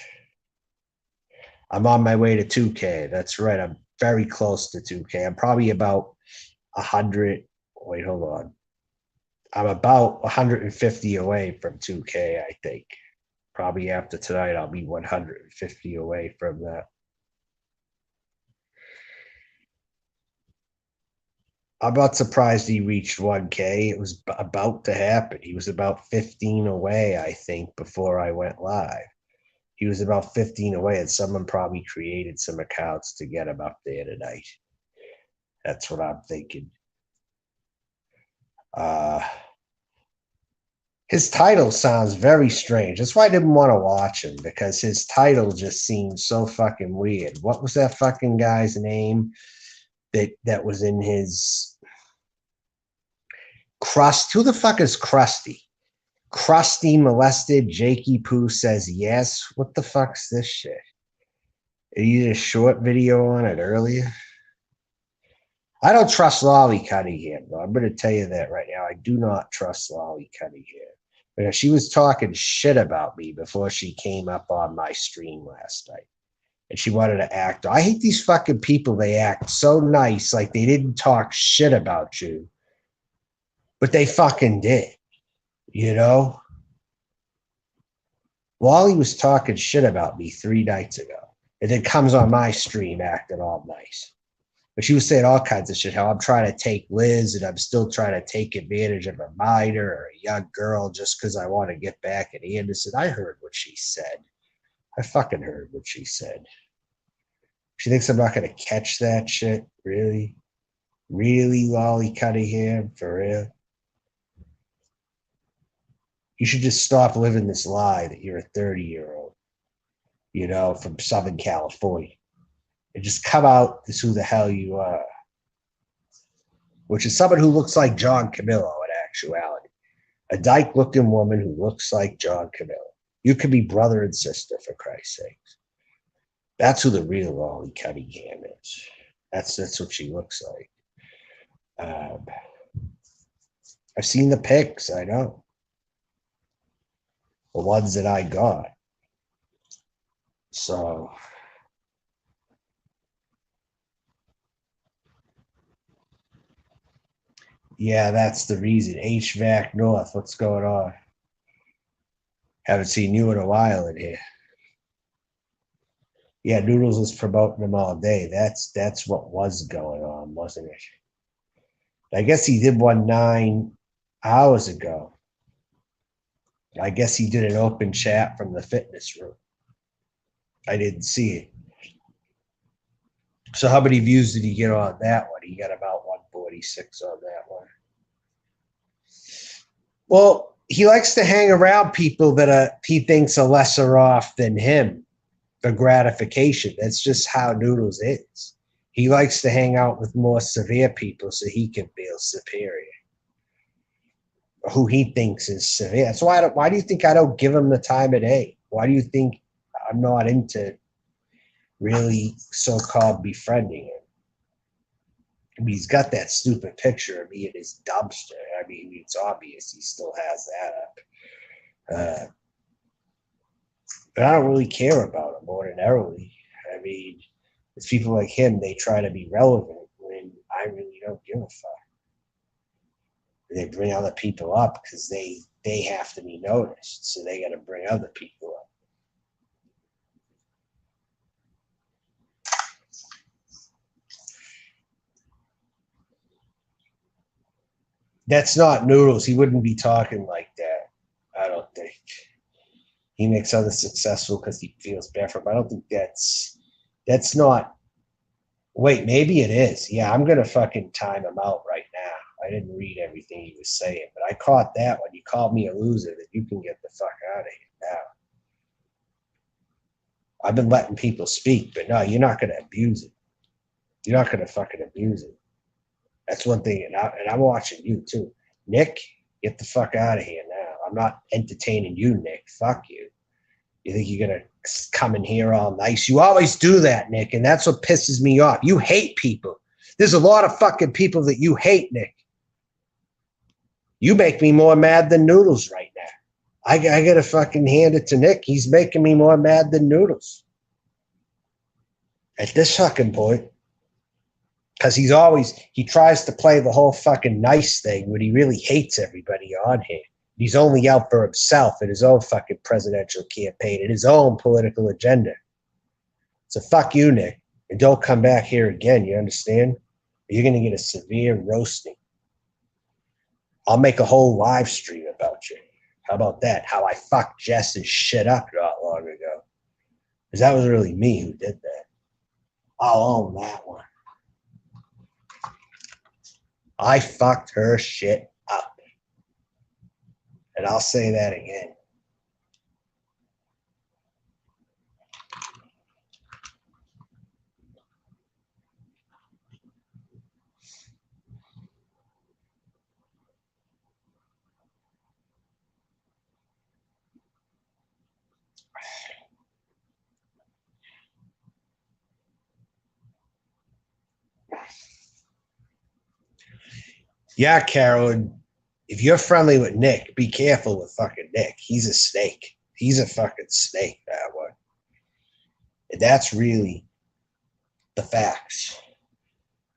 I'm on my way to 2K. That's right. I'm very close to 2K. I'm probably about 100. Wait, hold on. I'm about 150 away from 2K, I think. Probably after tonight, I'll be 150 away from that. I'm not surprised he reached 1K. It was about to happen. He was about 15 away, I think, before I went live. He was about 15 away, and someone probably created some accounts to get him up there tonight. That's what I'm thinking. His title sounds very strange. That's why I didn't want to watch him, because his title just seems so fucking weird. What was that fucking guy's name that was in his Crust? Who the fuck is Krusty? Krusty molested, Jakey Poo says yes. What the fuck's this shit? You did a short video on it earlier. I don't trust Lolly Cunningham, though. I'm going to tell you that right now. I do not trust Lolly Cunningham. Because she was talking shit about me before she came up on my stream last night. And she wanted to act. I hate these fucking people. They act so nice, like they didn't talk shit about you. But they fucking did. You know? Wally was talking shit about me 3 nights ago. And then comes on my stream acting all nice. But she was saying all kinds of shit, how I'm trying to take Liz and I'm still trying to take advantage of a minor or a young girl just because I want to get back at Anderson. I heard what she said. I fucking heard what she said. She thinks I'm not going to catch that shit? Really? Really, Lolly Cunningham? For real? You should just stop living this lie that you're a 30-year-old, you know, from Southern California. And just come out as who the hell you are, which is someone who looks like John Camillo in actuality. A dyke-looking woman who looks like John Camillo. You could be brother and sister, for Christ's sakes. That's who the real Lolly Cunningham is. That's what she looks like. I've seen the pics, I know. The ones that I got. So... yeah, that's the reason. HVAC North, what's going on? Haven't seen you in a while in here. Yeah, Noodles was promoting them all day. That's what was going on, wasn't it? I guess he did one 9 hours ago. I guess he did an open chat from the fitness room. I didn't see it. So how many views did he get on that one? He got about 146 on that one. Well, he likes to hang around people that he thinks are lesser off than him for gratification. That's just how Noodles is. He likes to hang out with more severe people so he can feel superior. Who he thinks is severe. That's why why do you think I don't give him the time of day? Why do you think I'm not into really so-called befriending him? I mean, he's got that stupid picture of me in his dumpster. I mean, it's obvious he still has that up. But I don't really care about him ordinarily. I mean, it's people like him, they try to be relevant when I really don't give a fuck. They bring other people up because they have to be noticed, so they got to bring other people up. That's not Noodles. He wouldn't be talking like that. I don't think. He makes others successful because he feels bad for them. I don't think that's not. Wait, maybe it is. Yeah, I'm going to fucking time him out right now. I didn't read everything he was saying, but I caught that when you called me a loser, that you can get the fuck out of here now. I've been letting people speak, but no, you're not going to abuse it. You're not going to fucking abuse it. That's one thing, and I'm watching you too. Nick, get the fuck out of here now. I'm not entertaining you, Nick. Fuck you. You think you're going to come in here all nice? You always do that, Nick, and that's what pisses me off. You hate people. There's a lot of fucking people that you hate, Nick. You make me more mad than Noodles right now. I got to fucking hand it to Nick. He's making me more mad than Noodles. At this fucking point. Because he tries to play the whole fucking nice thing when he really hates everybody on here. He's only out for himself in his own fucking presidential campaign and his own political agenda. So fuck you, Nick. And don't come back here again, you understand? You're going to get a severe roasting. I'll make a whole live stream about you. How about that? How I fucked Jess's shit up not long ago. Because that was really me who did that. I'll own that one. I fucked her shit up. And I'll say that again. Yeah, Carolyn, if you're friendly with Nick, be careful with fucking Nick. He's a snake. He's a fucking snake, that one. And that's really the facts.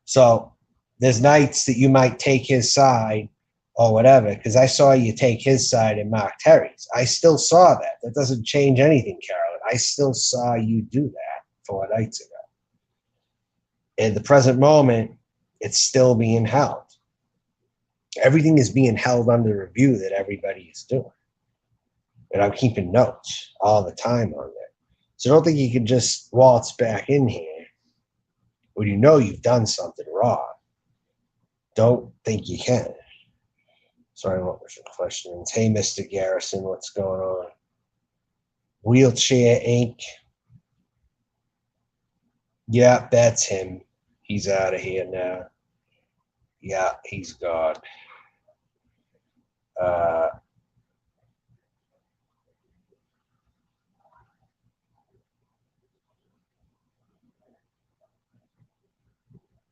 So there's nights that you might take his side or whatever, because I saw you take his side and Mark Terry's. I still saw that. That doesn't change anything, Carolyn. I still saw you do that 4 nights ago. In the present moment, it's still being held. Everything is being held under review that everybody is doing. And I'm keeping notes all the time on that. So don't think you can just waltz back in here when you know you've done something wrong. Don't think you can. Sorry, what was your questions? Hey, Mr. Garrison, what's going on? Wheelchair Inc. Yeah, that's him. He's out of here now. Yeah, he's gone.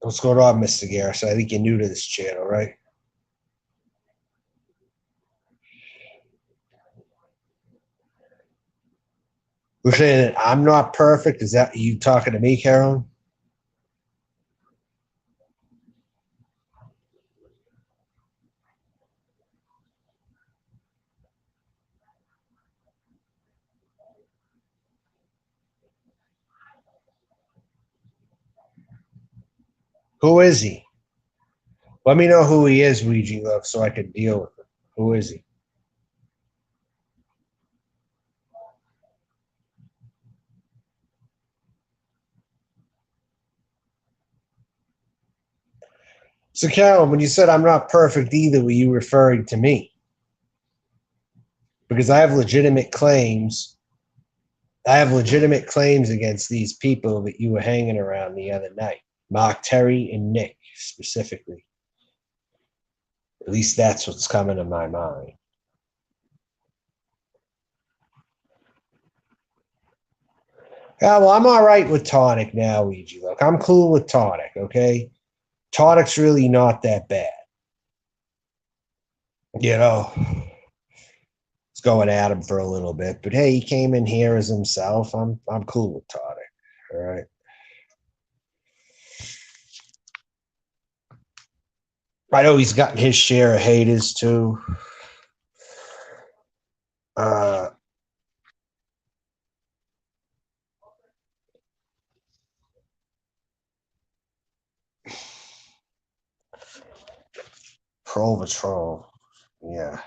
What's going on, Mr. Garrison? I think you're new to this channel, right? We're saying that I'm not perfect. Is that you talking to me, Carolyn? Who is he? Let me know who he is, Ouija Love, so I can deal with him. Who is he? So, Carolyn, when you said I'm not perfect either, were you referring to me? Because I have legitimate claims. I have legitimate claims against these people that you were hanging around the other night. Mark Terry and Nick, specifically. At least that's what's coming to my mind. Yeah, well, I'm all right with Tonic now, Ouija. Look, I'm cool with Tonic, okay? Tonic's really not that bad. You know, it's going at him for a little bit, but hey, he came in here as himself. I'm cool with Tonic. All right. I know he's gotten his share of haters too. Troll the troll. Yeah.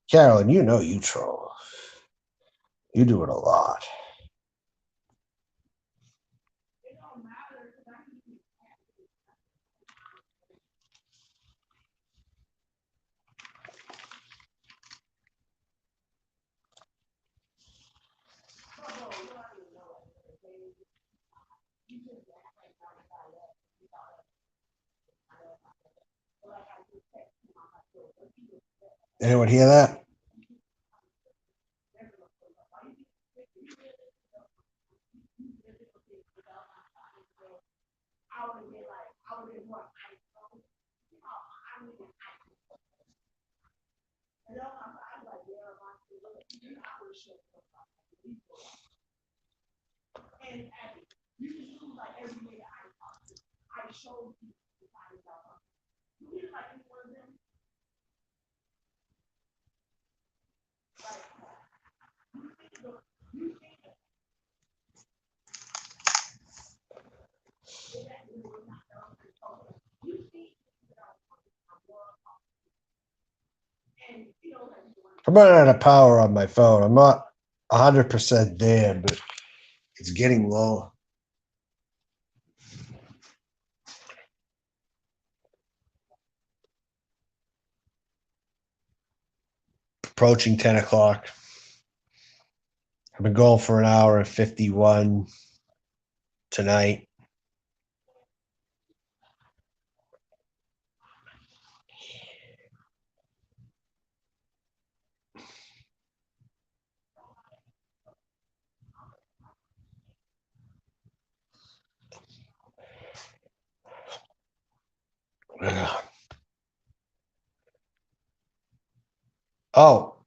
Carolyn, you know you troll. You do it a lot. Anyone hear that? I'm running out of power on my phone. I'm not 100% there, but it's getting low. Approaching 10 o'clock. I've been going for an hour and 51 tonight. Oh,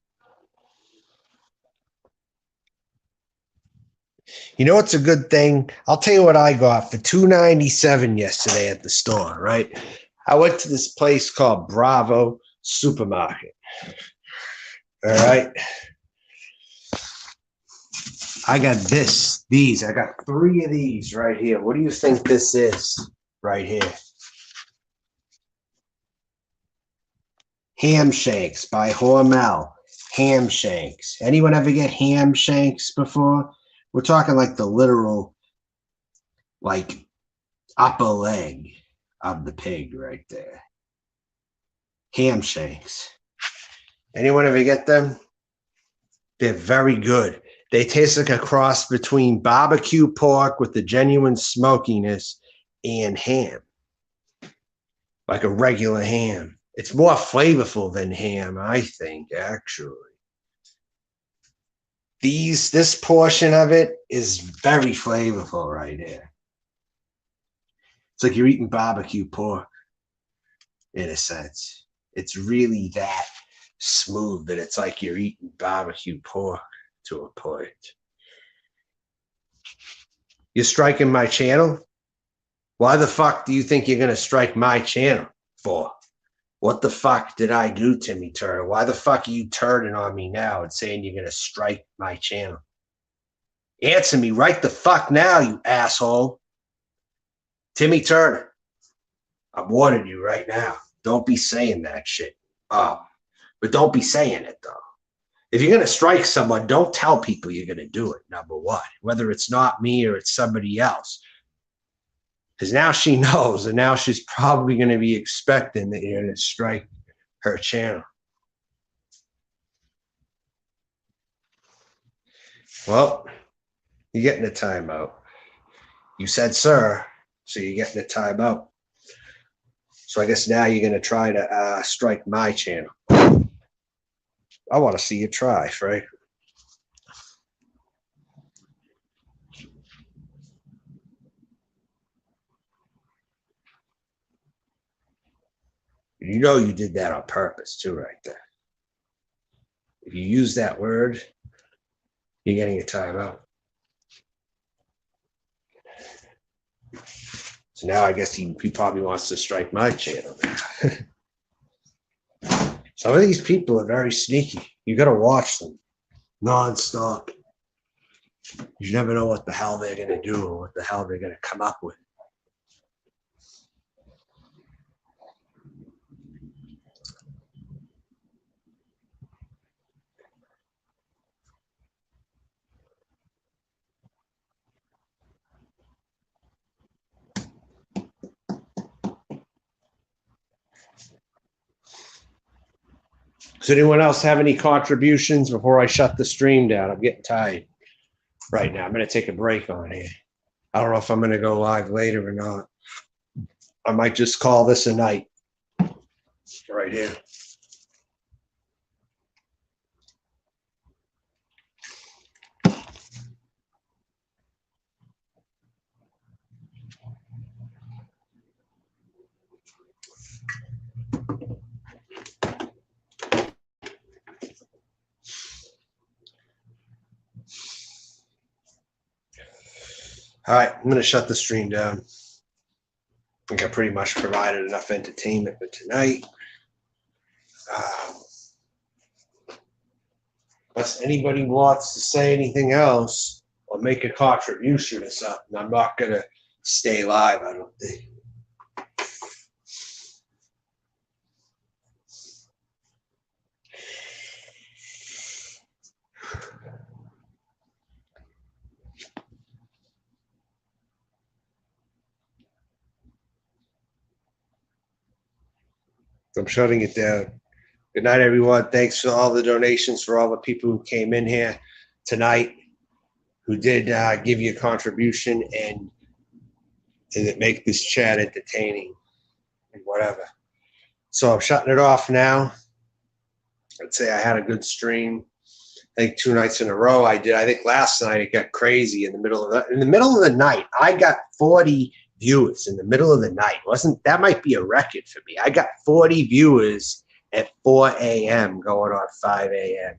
you know what's a good thing? I'll tell you what I got for $2.97 yesterday at the store, right? I went to this place called Bravo Supermarket. All right. I got these. I got 3 of these right here. What do you think this is right here? Ham shanks by Hormel. Ham shanks. Anyone ever get ham shanks before? We're talking like the literal, like, upper leg of the pig right there. Ham shanks. Anyone ever get them? They're very good. They taste like a cross between barbecue pork with the genuine smokiness and ham. Like a regular ham. It's more flavorful than ham, I think, actually. This portion of it is very flavorful right here. It's like you're eating barbecue pork in a sense. It's really that smooth that it's like you're eating barbecue pork to a point. You're striking my channel? Why the fuck do you think you're going to strike my channel for? What the fuck did I do, Timmy Turner? Why the fuck are you turning on me now and saying you're going to strike my channel? Answer me right the fuck now, you asshole. Timmy Turner, I'm warning you right now. Don't be saying that shit. But don't be saying it, though. If you're going to strike someone, don't tell people you're going to do it, number one. Whether it's not me or it's somebody else. Because now she knows, and now she's probably going to be expecting that you're going to strike her channel. Well, you're getting a timeout. You said, sir, so you're getting a timeout. So I guess now you're going to try to strike my channel. I want to see you try, Frank. You know you did that on purpose, too, right there. If you use that word, you're getting a timeout. So now I guess he probably wants to strike my channel. Some of these people are very sneaky. You got to watch them nonstop. You never know what the hell they're going to do or what the hell they're going to come up with. Does anyone else have any contributions before I shut the stream down? I'm getting tired right now. I'm going to take a break on here. I don't know if I'm going to go live later or not. I might just call this a night right here. All right, I'm going to shut the stream down. I think I pretty much provided enough entertainment for tonight. Unless anybody wants to say anything else or make a contribution or something, I'm not going to stay live, I don't think. I'm shutting it down. Good night, everyone. Thanks for all the donations, for all the people who came in here tonight, who did give you a contribution and it make this chat entertaining and whatever. So I'm shutting it off now. I'd say I had a good stream. I think 2 nights in a row I did. I think last night it got crazy in the middle of the night. I got 40 viewers in the middle of the night. That might be a record for me. I got 40 viewers at 4 a.m. going on 5 a.m.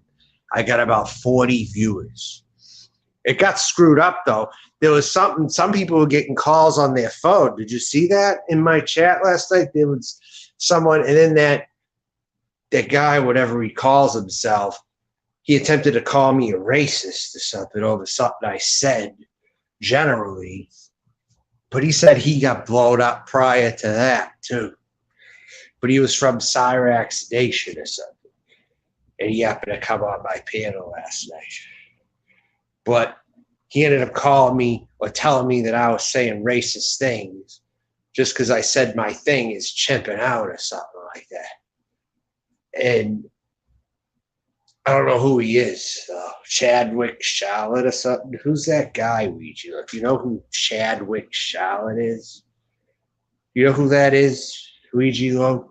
I got about 40 viewers. It got screwed up though. There was some people were getting calls on their phone. Did you see that in my chat last night? There was someone, and then that guy, whatever he calls himself, he attempted to call me a racist or something over something I said generally. But he said he got blown up prior to that too. But he was from Cyrax Nation or something. And he happened to come on my panel last night. But he ended up calling me or telling me that I was saying racist things just because I said my thing is chimping out or something like that. And I don't know who he is. Chadwick Charlotte or something. Who's that guy, Ouija? If you know who Chadwick Charlotte is, you know who that is, Ouija?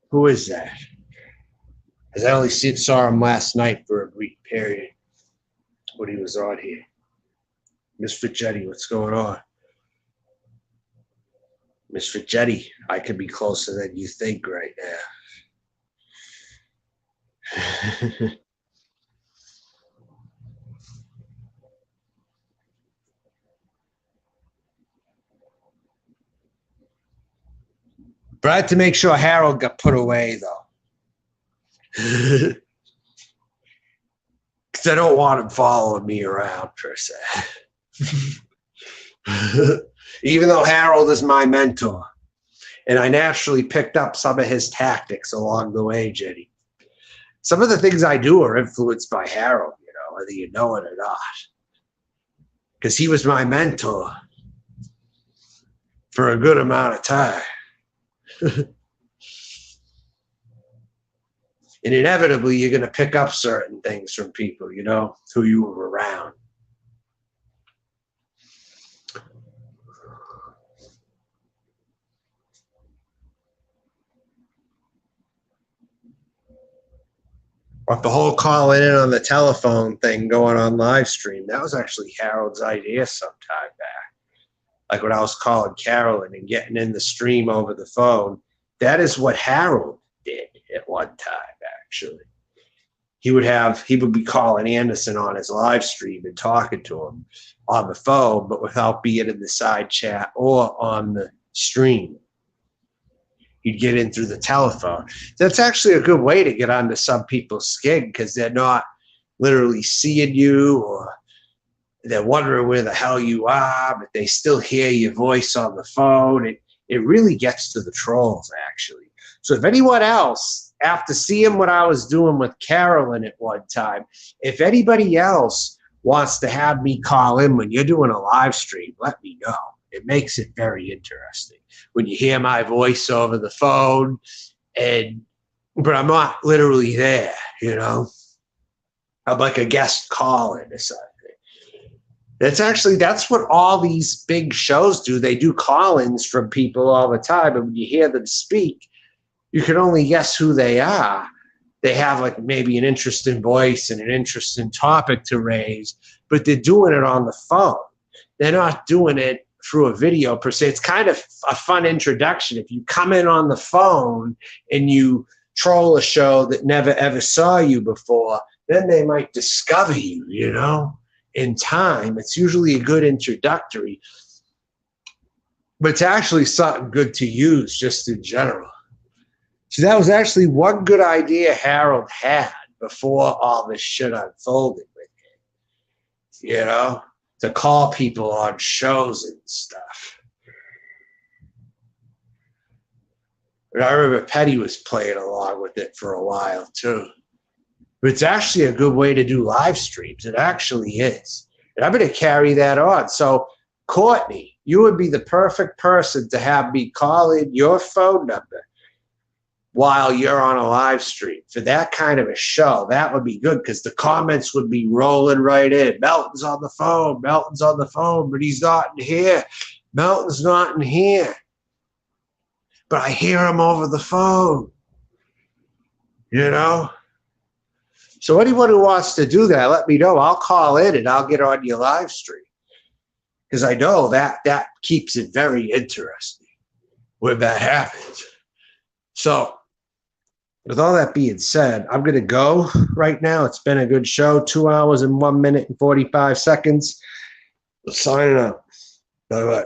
Who is that? Because I only saw him last night for a brief period when he was on here. Mr. Jetty, what's going on? Mr. Jetty, I could be closer than you think right now. But I had to make sure Harold got put away, though. Because I don't want him following me around, per se. Even though Harold is my mentor. And I naturally picked up some of his tactics along the way, Jenny. Some of the things I do are influenced by Harold, whether you know it or not. Because he was my mentor for a good amount of time. And inevitably, you're going to pick up certain things from people, who you were around. But the whole calling in on the telephone thing going on live stream, that was actually Harold's idea some time back. Like when I was calling Carolyn and getting in the stream over the phone, that is what Harold did at one time, actually. He would be calling Anderson on his live stream and talking to him on the phone, but without being in the side chat or on the stream. He'd get in through the telephone. That's actually a good way to get onto some people's skin because they're not literally seeing you or they're wondering where the hell you are, but they still hear your voice on the phone. It really gets to the trolls, actually. So if anyone else, after seeing what I was doing with Carolyn at one time, if anybody else wants to have me call in when you're doing a live stream, let me know. It makes it very interesting when you hear my voice over the phone, but I'm not literally there, I'm like a guest calling or something. That's what all these big shows do. They do call-ins from people all the time, and when you hear them speak, you can only guess who they are. They have like maybe an interesting voice and an interesting topic to raise, but they're doing it on the phone. They're not doing it through a video per se. It's kind of a fun introduction. If you come in on the phone and you troll a show that never ever saw you before, then they might discover you, in time. It's usually a good introductory, but it's actually something good to use just in general. So that was actually one good idea Harold had before all this shit unfolded with him, you know, to call people on shows and stuff. And I remember Petty was playing along with it for a while too. But it's actually a good way to do live streams. It actually is. And I'm going to carry that on. So, Courtney, you would be the perfect person to have me call in your phone number while you're on a live stream for that kind of a show. That would be good because the comments would be rolling right in. Melton's on the phone. Melton's on the phone, but he's not in here. Melton's not in here. But I hear him over the phone. You know? So anyone who wants to do that, let me know. I'll call in and I'll get on your live stream. Because I know that keeps it very interesting when that happens. So with all that being said, I'm going to go right now. It's been a good show. 2 hours and 1 minute and 45 seconds. Signing up. Bye-bye.